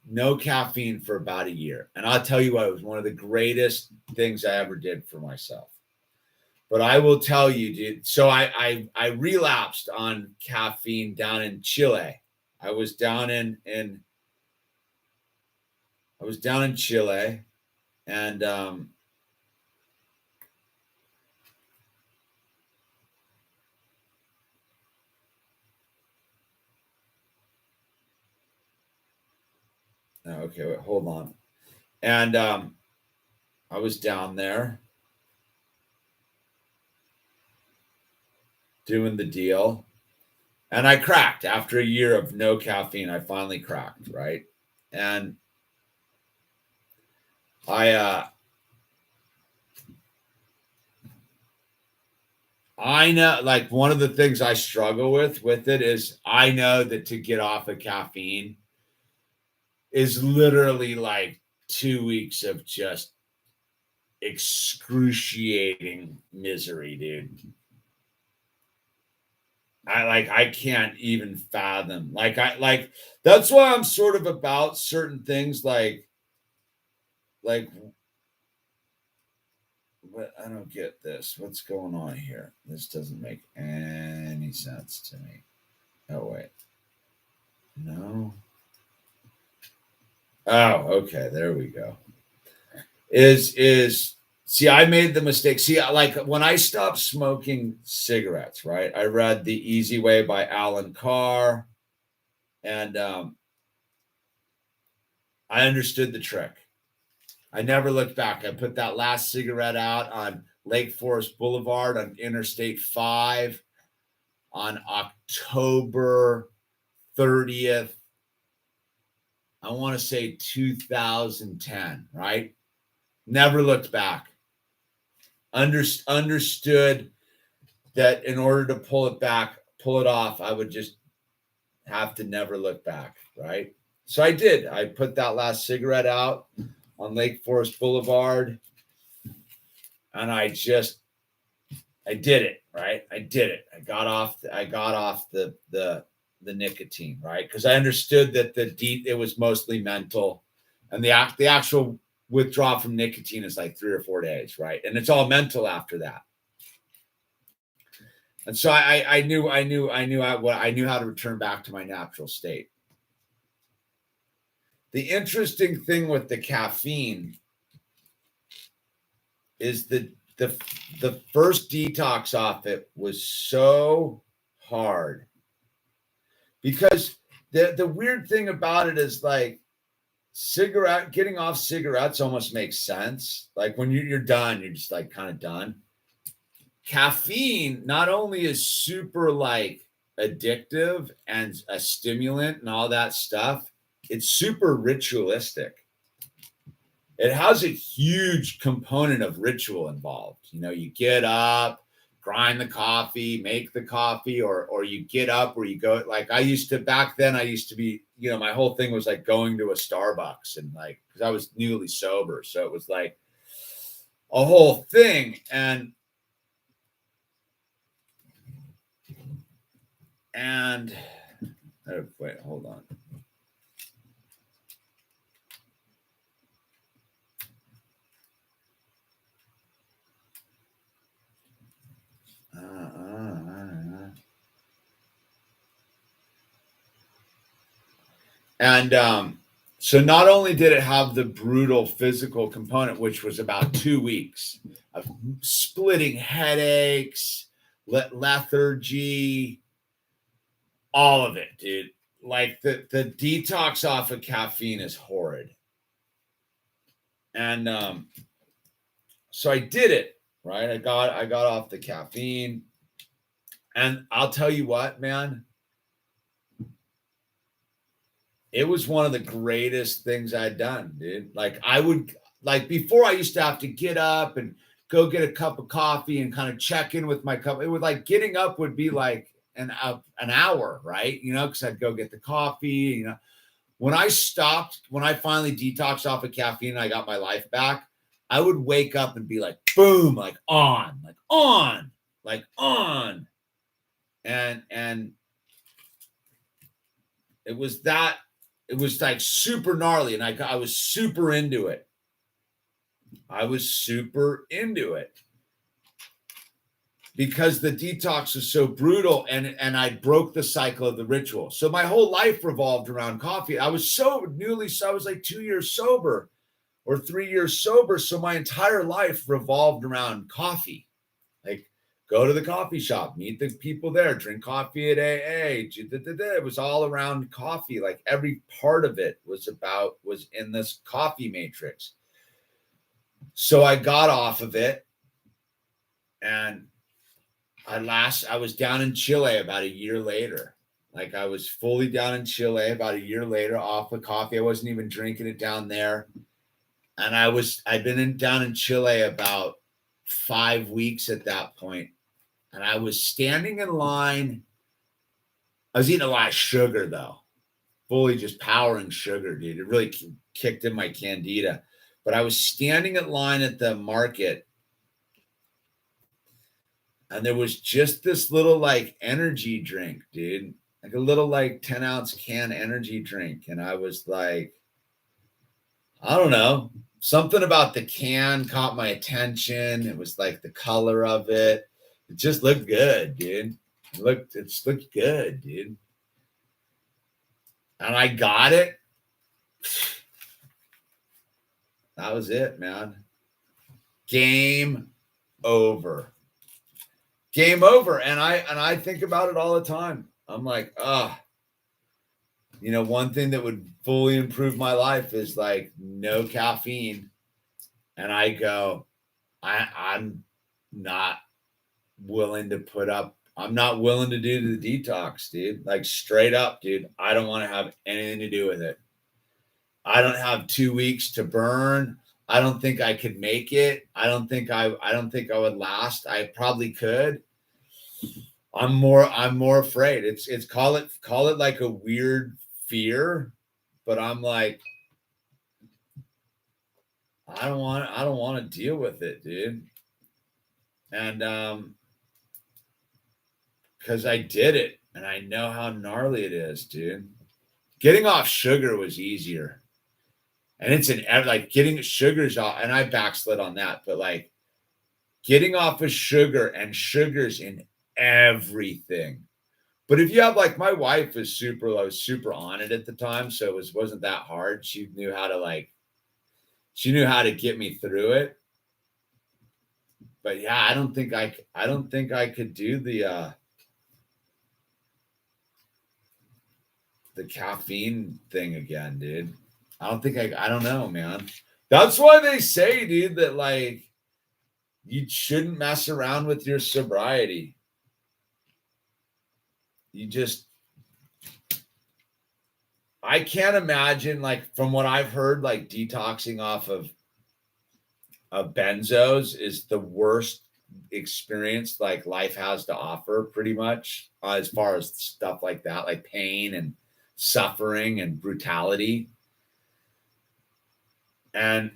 A: no caffeine for about a year. And I'll tell you what, it was one of the greatest things I ever did for myself. But I will tell you, dude, so I relapsed on caffeine down in Chile. I was down in Chile, and okay, wait, hold on. And I was down there doing the deal, and I cracked after a year of no caffeine. I finally cracked, right? And I know, like, one of the things I struggle with it is I know that to get off of caffeine is literally like 2 weeks of just excruciating misery, dude. I can't even fathom. That's why I'm sort of about certain things like what, I don't get this. What's going on here? This doesn't make any sense to me. Oh wait. No. Oh, okay, there we go. See, I made the mistake. See, like when I stopped smoking cigarettes, right? I read The Easy Way by Alan Carr, and I understood the trick. I never looked back. I put that last cigarette out on Lake Forest Boulevard on Interstate 5 on October 30th. I want to say 2010, right? Never looked back. Understood that in order to pull it off, I would just have to never look back, right? So I did. I put that last cigarette out on Lake Forest Boulevard, and I did it, right? I did it. I got off the nicotine, right? Because I understood that it was mostly mental, and the actual withdrawal from nicotine is like 3 or 4 days, right? And it's all mental after that. And so I knew how to return back to my natural state. The interesting thing with the caffeine is that the first detox off it was so hard, because the weird thing about it is, like, getting off cigarettes almost makes sense. Like when you're done, you're just like kind of done. Caffeine not only is super like addictive and a stimulant and all that stuff, it's super ritualistic. It has a huge component of ritual involved. You know, you get up, grind the coffee, make the coffee, or you get up or you go. Like back then I used to be, my whole thing was like going to a Starbucks, and like, because I was newly sober. So it was like a whole thing. And wait, hold on. And so not only did it have the brutal physical component, which was about 2 weeks of splitting headaches, lethargy, all of it, dude. Like the detox off of caffeine is horrid. And so I did it, right? I got off the caffeine. And I'll tell you what, man, it was one of the greatest things I'd done, dude. Like before, I used to have to get up and go get a cup of coffee and kind of check in with my cup. It would like getting up would be like an hour, right? Because I'd go get the coffee. When I finally detoxed off of caffeine and I got my life back, I would wake up and be like, boom, like on. And it was like super gnarly. And I was super into it. Because the detox was so brutal and I broke the cycle of the ritual. So my whole life revolved around coffee. I was like 2 years sober or 3 years sober. So my entire life revolved around coffee. Like go to the coffee shop, meet the people there, drink coffee at AA. It was all around coffee. Like every part of it was in this coffee matrix. So I got off of it and I was down in Chile about a year later. Like I was fully down in Chile about a year later off of coffee. I wasn't even drinking it down there. And I'd been down in Chile about 5 weeks at that point. And I was standing in line. I was eating a lot of sugar though, fully just powering sugar, dude. It really kicked in my candida. But I was standing in line at the market. And there was just this little like energy drink, dude, like a little like 10-ounce can energy drink. And I was like, I don't know, something about the can caught my attention. It was like the color of it. It just looked good, dude. It just looked good, dude. And I got it. That was it, man. Game over. And I think about it all the time. I'm like, one thing that would fully improve my life is like no caffeine. And I go, I'm not willing to I'm not willing to do the detox, dude. Like straight up, dude. I don't want to have anything to do with it. I don't have 2 weeks to burn. I don't think I could make it. I don't think I would last. I probably could. I'm more afraid. It's call it like a weird fear, but I'm like, I don't want to deal with it, dude. And because I did it and I know how gnarly it is, dude. Getting off sugar was easier. And it's like getting sugars off, and I backslid on that, but like getting off of sugar, and sugar's in everything. But if you have like my wife was super on it at the time, so it wasn't that hard. She knew how to get me through it. But yeah, I don't think I could do the caffeine thing again, dude. I don't know, man. That's why they say, dude, that like you shouldn't mess around with your sobriety. I can't imagine, like, from what I've heard, like detoxing off of benzos is the worst experience like life has to offer, pretty much, as far as stuff like that, like pain and suffering and brutality. And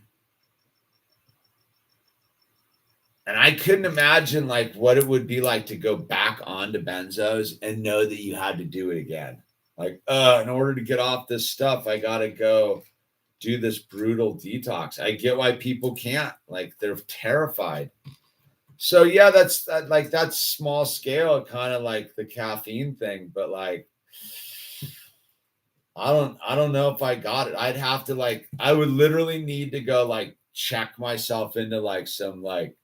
A: I couldn't imagine like what it would be like to go back onto benzos and know that you had to do it again. Like, in order to get off this stuff, I got to go do this brutal detox. I get why people can't. Like, they're terrified. So yeah, that's small scale, kind of like the caffeine thing. But like, I don't know if I got it. I'd have to like, I would literally need to go like check myself into like some like,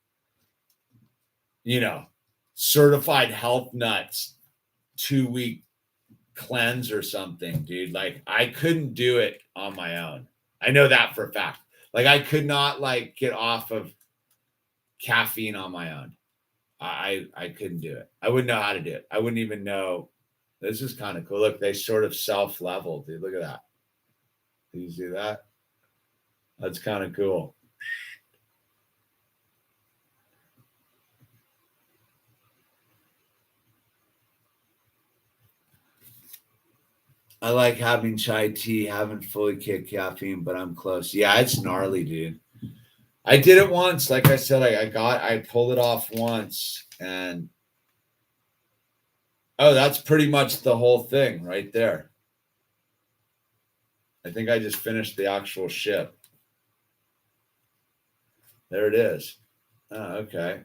A: you know, certified health nuts 2 week cleanse or something, dude. Like I couldn't do it on my own. I know that for a fact. Like I could not like get off of caffeine on my own. I couldn't do it. I wouldn't know how to do it. I wouldn't even know. This is kind of cool. Look, they sort of self-level, dude. Look at that. Do you see that? That's kind of cool. I like having chai tea. Haven't fully kicked caffeine, but I'm close. Yeah, it's gnarly, dude. I did it once. Like I said, I pulled it off once, and oh, that's pretty much the whole thing right there. I think I just finished the actual ship. There it is. Oh, okay.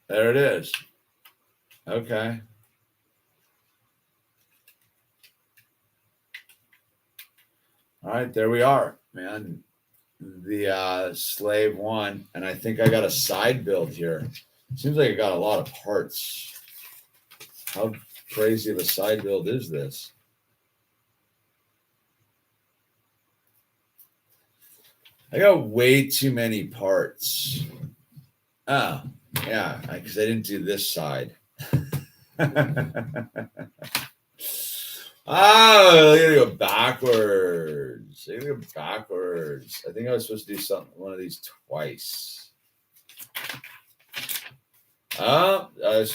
A: There it is. Okay. All right, there we are, man. The slave one, and I think I got a side build here. Seems like I got a lot of parts. How crazy of a side build is this? I got way too many parts. Oh, yeah, because I didn't do this side. Oh, I gotta go backwards. I gotta go backwards. I think I was supposed to do one of these twice. Oh, I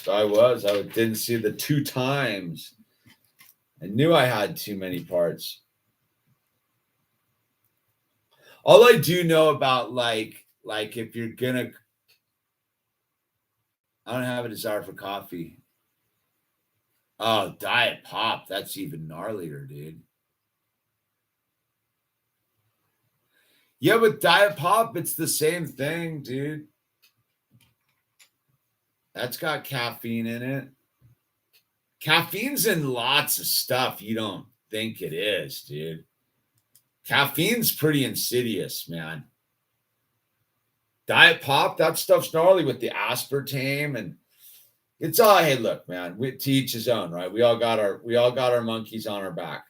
A: didn't see the 2 times. I knew I had too many parts. All I do know about like if you're gonna, I don't have a desire for coffee. Oh, Diet Pop. That's even gnarlier, dude. Yeah, with Diet Pop, it's the same thing, dude. That's got caffeine in it. Caffeine's in lots of stuff you don't think it is, dude. Caffeine's pretty insidious, man. Diet Pop, that stuff's gnarly with the aspartame, and it's all, hey, look, man, to each his own, right? We all got our monkeys on our back.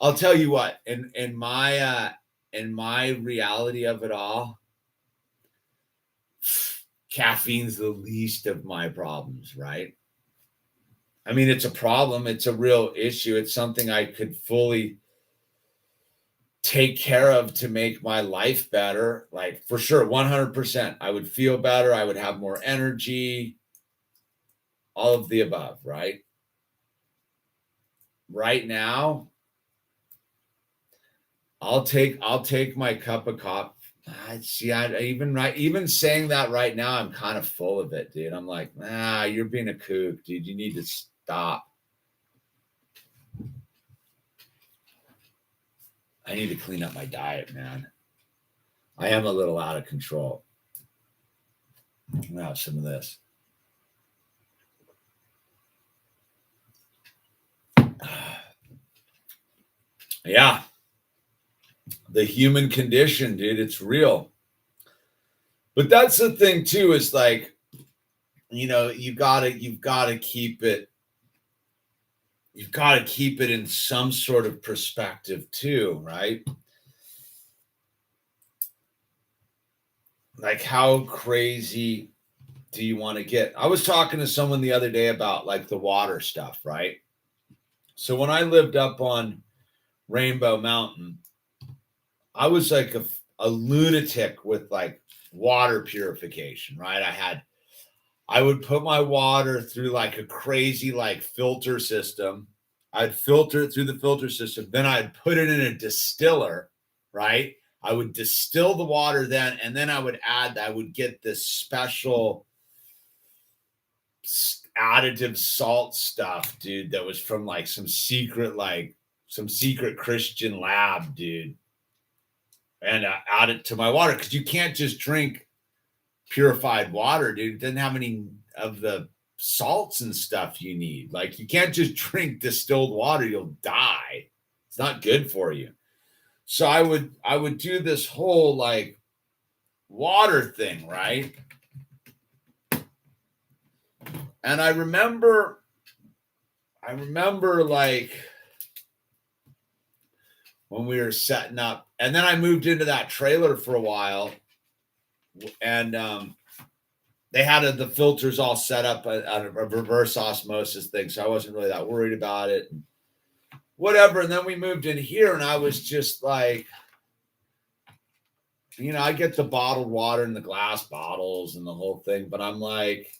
A: I'll tell you what, in my reality of it all, caffeine's the least of my problems, right? I mean, it's a problem, it's a real issue. It's something I could fully take care of to make my life better. Like for sure, 100%. I would feel better, I would have more energy, all of the above, right? Right now, I'll take my cup of coffee. See, even saying that right now, I'm kind of full of it, dude. I'm like, you're being a kook, dude. You need to stop. I need to clean up my diet, man. I am a little out of control. I'm gonna have some of this. Yeah. The human condition, dude, it's real. But that's the thing too, is like, you've got to keep it in some sort of perspective too, right? Like how crazy do you want to get? I was talking to someone the other day about like the water stuff, right? So when I lived up on Rainbow Mountain, I was like a lunatic with like water purification, right? I would put my water through like a crazy like filter system. I'd filter it through the filter system. Then I'd put it in a distiller, right? I would distill the water then, and then I would get this special additive salt stuff, dude, that was from like some secret Christian lab, dude. And add it to my water, because you can't just drink purified water, dude. It doesn't have any of the salts and stuff you need. Like you can't just drink distilled water, you'll die. It's not good for you. So I would do this whole like water thing, right? And I remember like when we were setting up, and then I moved into that trailer for a while, and they had the filters all set up on a reverse osmosis thing, so I wasn't really that worried about it. Whatever. And then we moved in here, and I was just like, I get the bottled water in the glass bottles and the whole thing, but I'm like,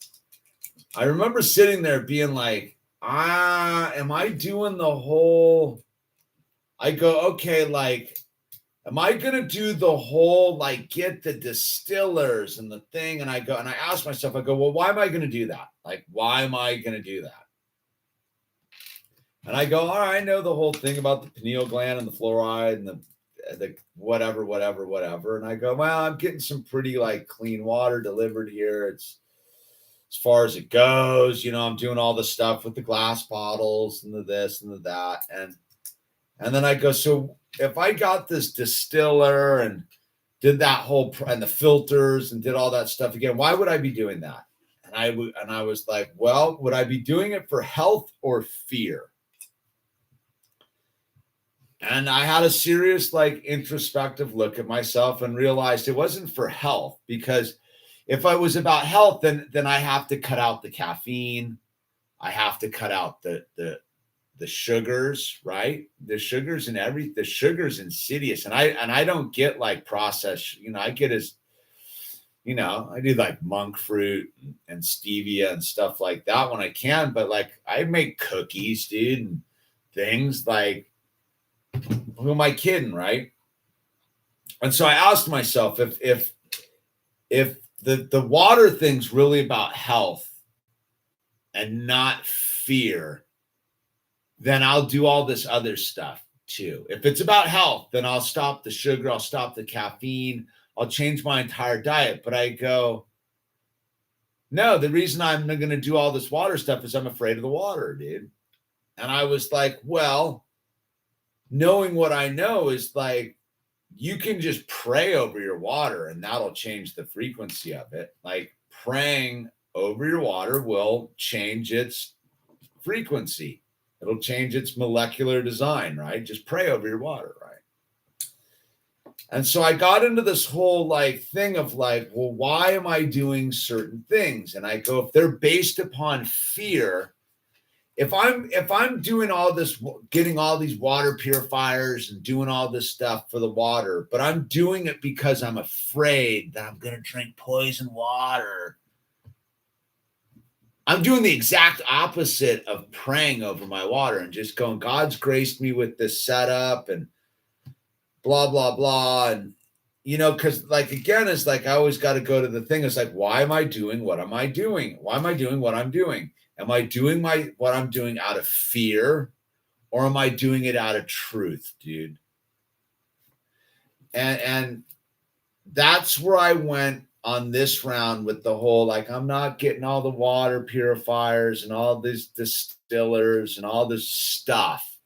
A: I remember sitting there being like, am I doing the whole, I go, okay, like, am I going to do the whole, like, get the distillers and the thing? And I go, and I ask myself, I go, well, why am I going to do that? Like, why am I going to do that? And I go, all right, I know the whole thing about the pineal gland and the fluoride and the whatever. And I go, well, I'm getting some pretty like clean water delivered here. It's as far as it goes, I'm doing all the stuff with the glass bottles and the this and the that. And then I go, so if I got this distiller and did that whole, and the filters and did all that stuff again, why would I be doing that? And I was like, well, would I be doing it for health or fear? And I had a serious, like, introspective look at myself and realized it wasn't for health, because if I was about health, then I have to cut out the caffeine. I have to cut out the sugars, right? The sugars and the sugar's insidious. And I don't get like processed, I get as, I do like monk fruit and stevia and stuff like that when I can, but like I make cookies, dude, and things like, who am I kidding, right? And so I asked myself, if the water thing's really about health and not fear, then I'll do all this other stuff too. If it's about health, then I'll stop the sugar, I'll stop the caffeine, I'll change my entire diet. But I go, no, the reason I'm going to do all this water stuff is I'm afraid of the water, dude. And I was like, well, knowing what I know is like, you can just pray over your water and that'll change the frequency of it. Like praying over your water will change its frequency. It'll change its molecular design, right? Just pray over your water, right? And so I got into this whole like thing of like, well, why am I doing certain things? And I go, if they're based upon fear, if I'm doing all this, getting all these water purifiers and doing all this stuff for the water, but I'm doing it because I'm afraid that I'm going to drink poison water, I'm doing the exact opposite of praying over my water and just going, God's graced me with this setup and blah, blah, blah. And, because like, again, it's like, I always got to go to the thing. It's like, why am I doing what am I doing? Why am I doing what I'm doing? Am I doing what I'm doing out of fear, or am I doing it out of truth, dude? And that's where I went on this round with the whole, like, I'm not getting all the water purifiers and all these distillers and all this stuff.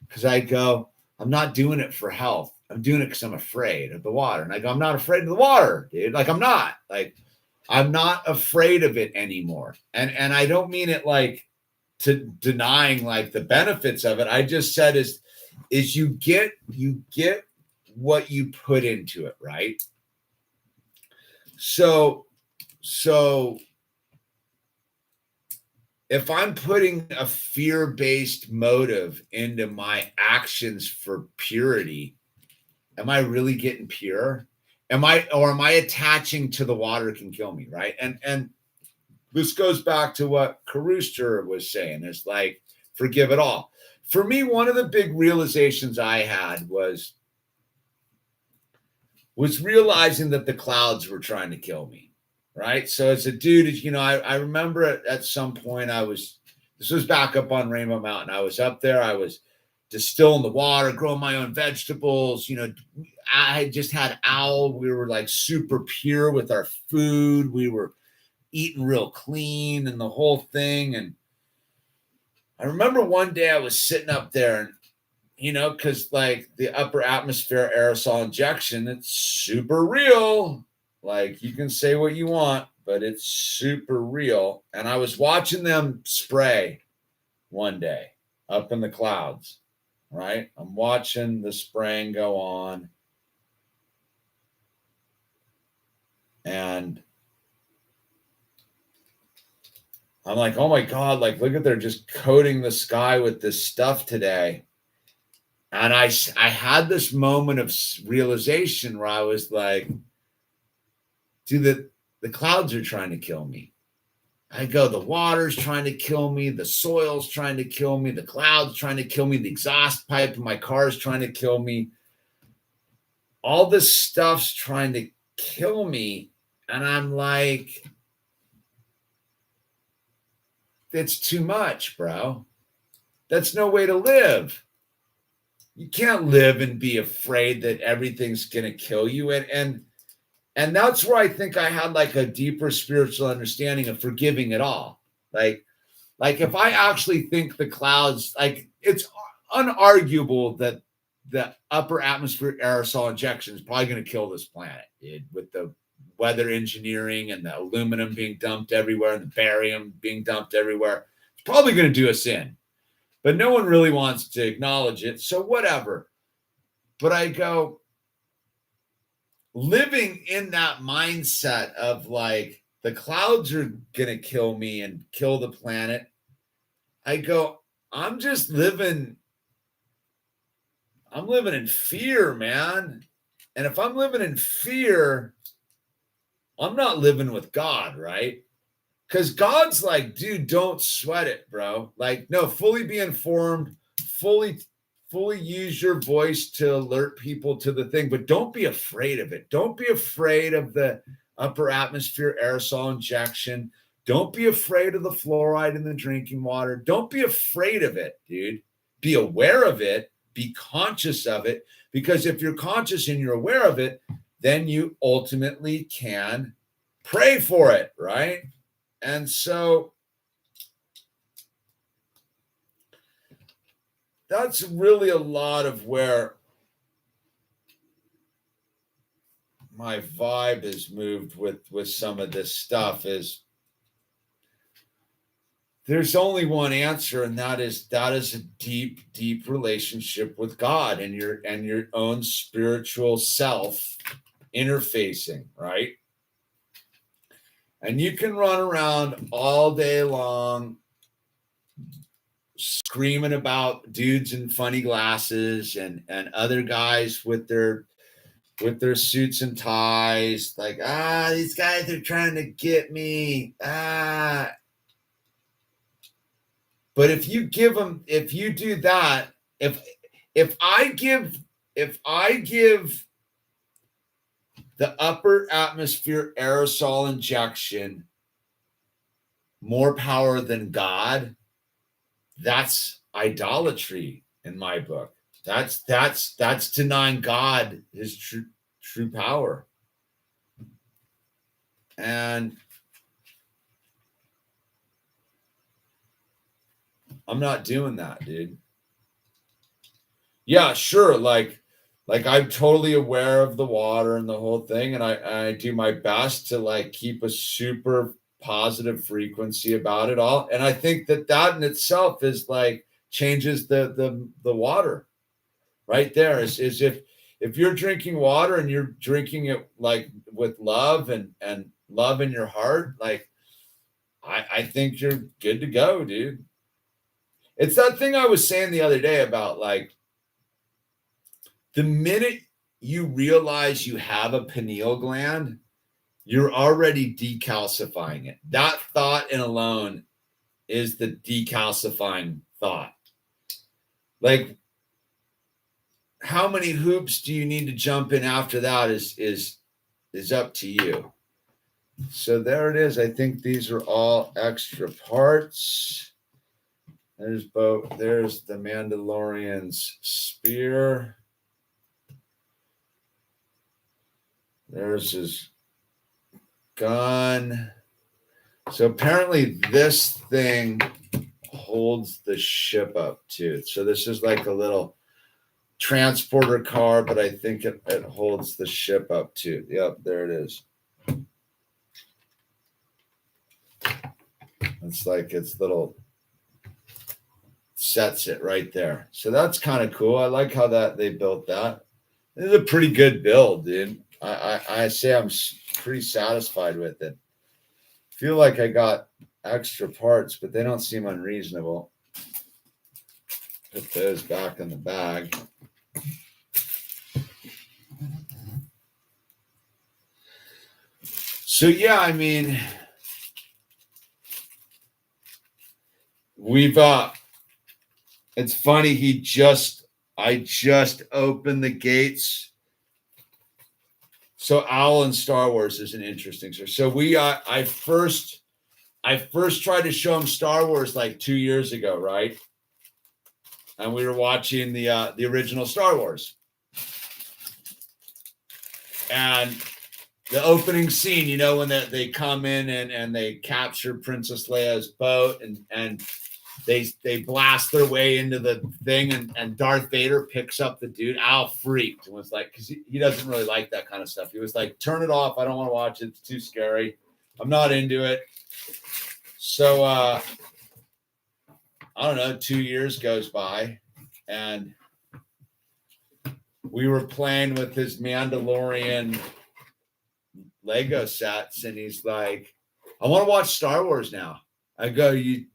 A: Because I go, I'm not doing it for health. I'm doing it because I'm afraid of the water. And I go, I'm not afraid of the water, dude. Like, I'm not afraid of it anymore. And I don't mean it like to denying like the benefits of it. I just said is you get what you put into it, right? So if I'm putting a fear-based motive into my actions for purity, am I really getting pure? Am I attaching to the water can kill me, right? And this goes back to what Karuster was saying. It's like, forgive it all. For me, one of the big realizations I had was realizing that the clouds were trying to kill me, right? So as a dude, I remember at some point this was back up on Rainbow Mountain. I was up there. I was distilling the water, growing my own vegetables. I just had Owl. We were like super pure with our food. We were eating real clean and the whole thing. And I remember one day I was sitting up there and, because like the upper atmosphere aerosol injection, it's super real. Like you can say what you want, but it's super real. And I was watching them spray one day up in the clouds, right? I'm watching the spraying go on. And I'm like, oh my God, like, look at, they're just coating the sky with this stuff today. And I had this moment of realization where I was like, dude, the clouds are trying to kill me. I go, the water's trying to kill me. The soil's trying to kill me. The cloud's trying to kill me. The exhaust pipe in my car is trying to kill me. All this stuff's trying to kill me. And I'm like, it's too much, bro. That's no way to live. You can't live and be afraid that everything's going to kill you. And that's where I think I had like a deeper spiritual understanding of forgiving it all. Like if I actually think the clouds, like it's unarguable that the upper atmosphere aerosol injection is probably going to kill this planet, dude, with the weather engineering and the aluminum being dumped everywhere and the barium being dumped everywhere. It's probably going to do us in, but no one really wants to acknowledge it. So whatever. But I go, living in that mindset of like, the clouds are going to kill me and kill the planet. I go, I'm living in fear, man. And if I'm living in fear, I'm not living with God, right? Because God's like, dude, don't sweat it, bro. Like, no, fully be informed, fully use your voice to alert people to the thing, but don't be afraid of it. Don't be afraid of the upper atmosphere aerosol injection. Don't be afraid of the fluoride in the drinking water. Don't be afraid of it, dude. Be aware of it. Be conscious of it. Because if you're conscious and you're aware of it, then you ultimately can pray for it, right? And so that's really a lot of where my vibe has moved with some of this stuff. Is there's only one answer, and that is a deep relationship with God and your own spiritual self interfacing, right? And you can run around all day long screaming about dudes in funny glasses and other guys with their suits and ties, like, these guys are trying to get me. But if you do that, if I give the upper atmosphere aerosol injection more power than God, that's idolatry in my book. That's denying God his true power. And I'm not doing that, dude. Yeah, sure. Like I'm totally aware of the water and the whole thing. And I do my best to like keep a super positive frequency about it all. And I think that in itself is like changes the water right there. Is if you're drinking water and you're drinking it like with love and love in your heart, like I think you're good to go, dude. It's that thing I was saying the other day about like the minute you realize you have a pineal gland, you're already decalcifying it. That thought in alone is the decalcifying thought. Like, how many hoops do you need to jump in after that is up to you. So there it is. I think these are all extra parts. There's the Mandalorian's spear. There's his gun. So apparently this thing holds the ship up too. So this is like a little transporter car, but I think it holds the ship up too. Yep, there it is. It's like its little sets it right there. So that's kind of cool. I like how that they built that. This is a pretty good build, dude. I say I'm pretty satisfied with it. Feel like I got extra parts, but they don't seem unreasonable. Put those back in the bag. So yeah, I mean, we've it's funny, I just opened the gates. So Owl and Star Wars is an interesting story. So I first tried to show him Star Wars like 2 years ago, right? And we were watching the original Star Wars. And the opening scene, you know, when they come in and they capture Princess Leia's boat and they blast their way into the thing and Darth Vader picks up the dude. Al freaked and was like, because he doesn't really like that kind of stuff. He was like, turn it off. I don't want to watch it. It's too scary. I'm not into it. So, I don't know, 2 years goes by and we were playing with his Mandalorian Lego sets and he's like, I want to watch Star Wars now. I go, you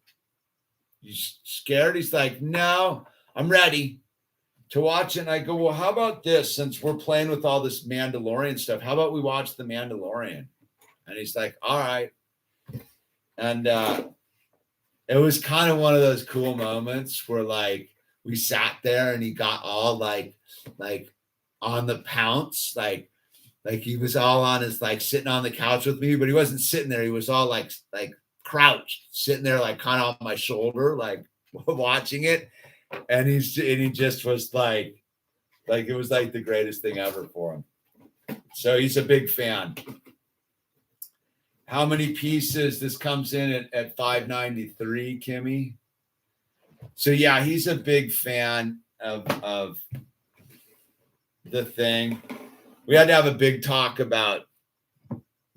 A: scared? He's like, no, I'm ready to watch it. And I go, well, how about this? Since we're playing with all this Mandalorian stuff, how about we watch The Mandalorian? And he's like, all right. And it was kind of one of those cool moments where like we sat there and he got all like on the pounce, like he was all on his like sitting on the couch with me, but he wasn't sitting there. He was all like crouched, sitting there like kind of on my shoulder, like watching it. And he just was like it was like the greatest thing ever for him. So he's a big fan. How many pieces? This comes in at $5.93, Kimmy. So yeah, he's a big fan of the thing. We had to have a big talk about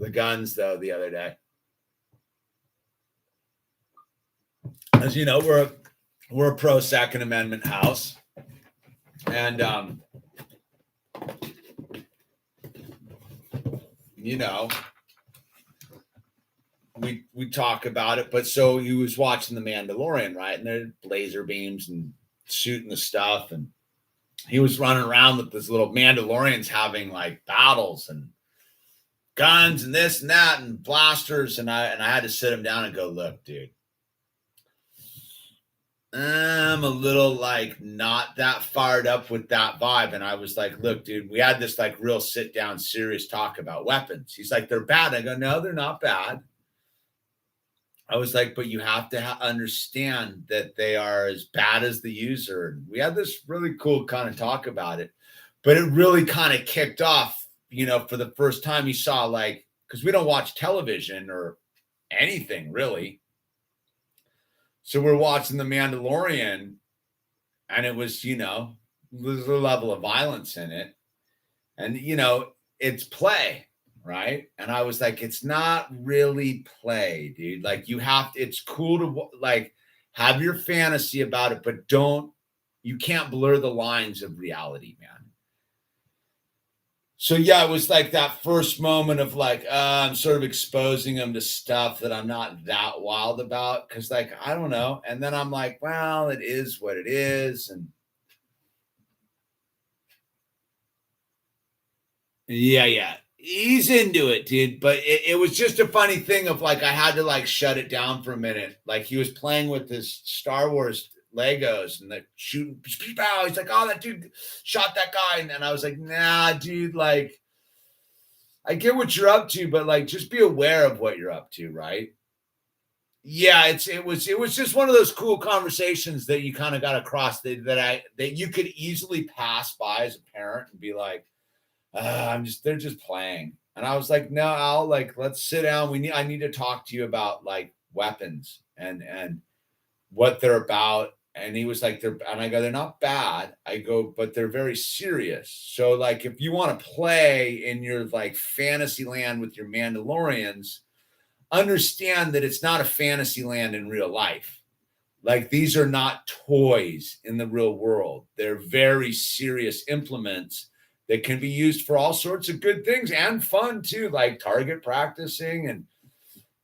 A: the guns though the other day. As you know, we're a pro Second Amendment house, and you know, we talk about it. But so he was watching The Mandalorian, right? And there's laser beams and shooting the stuff, and he was running around with this little Mandalorians having like battles and guns and this and that and blasters, and I had to sit him down and go, look, dude. I'm a little like not that fired up with that vibe. And I was like, look, dude, we had this like real sit down, serious talk about weapons. He's like, they're bad. I go, no, they're not bad. I was like, but you have to understand that they are as bad as the user. And we had this really cool kind of talk about it, but it really kind of kicked off, you know, for the first time he saw like, because we don't watch television or anything really. So we're watching The Mandalorian, and it was, you know, there's a level of violence in it. And, you know, it's play, right? And I was like, it's not really play, dude. Like it's cool to like have your fantasy about it, but you can't blur the lines of reality, man. So yeah, it was like that first moment of like, I'm sort of exposing them to stuff that I'm not that wild about. Cause like, I don't know. And then I'm like, well, it is what it is. And yeah, he's into it, dude. But it was just a funny thing of like, I had to like shut it down for a minute. Like he was playing with this Star Wars Legos and like shooting. He's like, oh, that dude shot that guy. And I was like, nah, dude, like, I get what you're up to, but like, just be aware of what you're up to, right? Yeah, it was just one of those cool conversations that you kind of got across that you could easily pass by as a parent and be like, they're just playing. And I was like, no, Al, like, let's sit down. I need to talk to you about like weapons and what they're about And he was like, and I go, they're not bad. I go, but they're very serious. So like, if you want to play in your like fantasy land with your Mandalorians, understand that it's not a fantasy land in real life. Like, these are not toys in the real world. They're very serious implements that can be used for all sorts of good things and fun too, like target practicing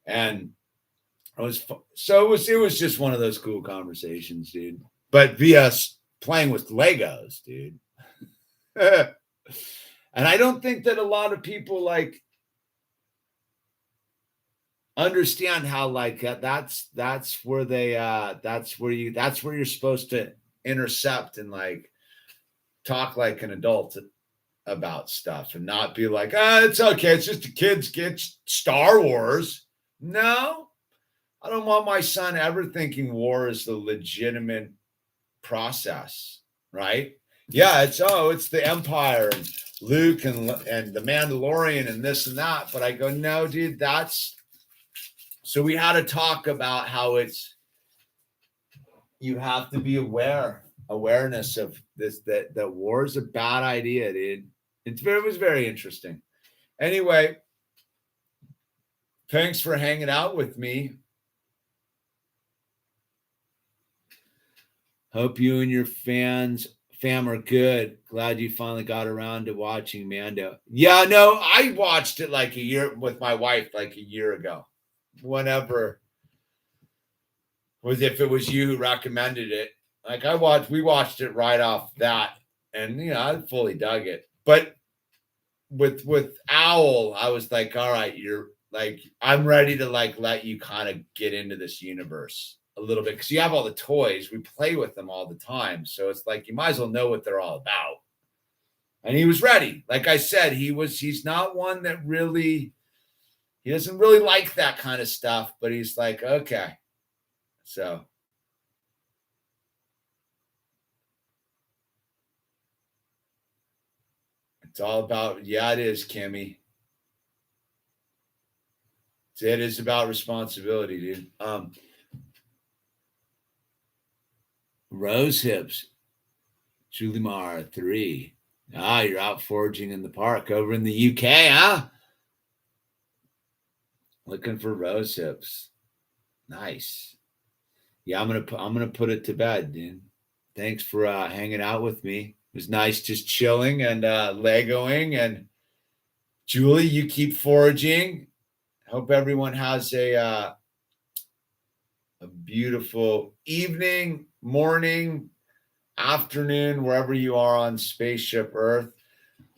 A: and it was just one of those cool conversations, dude. But via playing with Legos, dude. And I don't think that a lot of people like understand how like that's where you're supposed to intercept and like talk like an adult about stuff and not be like, it's okay, it's just a kids get Star Wars. No, I don't want my son ever thinking war is the legitimate process, right? Yeah, it's the Empire and Luke and the Mandalorian and this and that. But I go, no, dude, so we had to talk about how you have to be awareness of this, that war is a bad idea, dude. It was very interesting. Anyway, thanks for hanging out with me. Hope you and your fam are good. Glad you finally got around to watching Mando. Yeah, no, I watched it like a year with my wife, like a year ago. Whenever if it was you who recommended it. Like we watched it right off that, and I fully dug it. But with Owl, I was like, all right, you're like, I'm ready to like let you kind of get into this universe a little bit, because you have all the toys, we play with them all the time, so it's like you might as well know what they're all about. And he was ready. Like I said, he's not one that really, he doesn't really like that kind of stuff, but he's like, okay. So it's all about, yeah, it is, Kimmy. It is about responsibility, dude. Rose hips, Julie Mara 3. You're out foraging in the park over in the UK, huh? Looking for rose hips. Nice. Yeah, I'm gonna put it to bed, dude. Thanks for hanging out with me. It was nice just chilling and Legoing. And Julie, you keep foraging. Hope everyone has a beautiful evening, morning, afternoon, wherever you are on Spaceship Earth.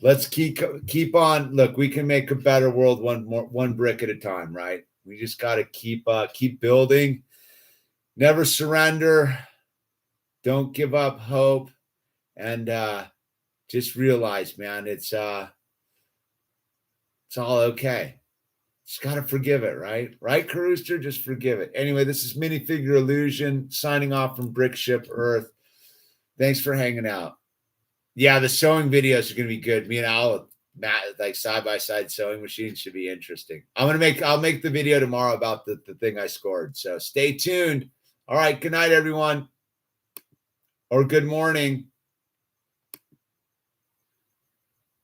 A: Let's keep on. Look, we can make a better world one brick at a time, right? We just got to keep building. Never surrender. Don't give up hope, and just realize, man, it's all okay. Just got to forgive it, right? Right, Carooster? Just forgive it. Anyway, this is Minifigure Illusion signing off from Brickship Earth. Thanks for hanging out. Yeah, the sewing videos are going to be good. Me and Al, Matt, like side-by-side sewing machines should be interesting. I'll make the video tomorrow about the thing I scored. So stay tuned. All right. Good night, everyone. Or good morning.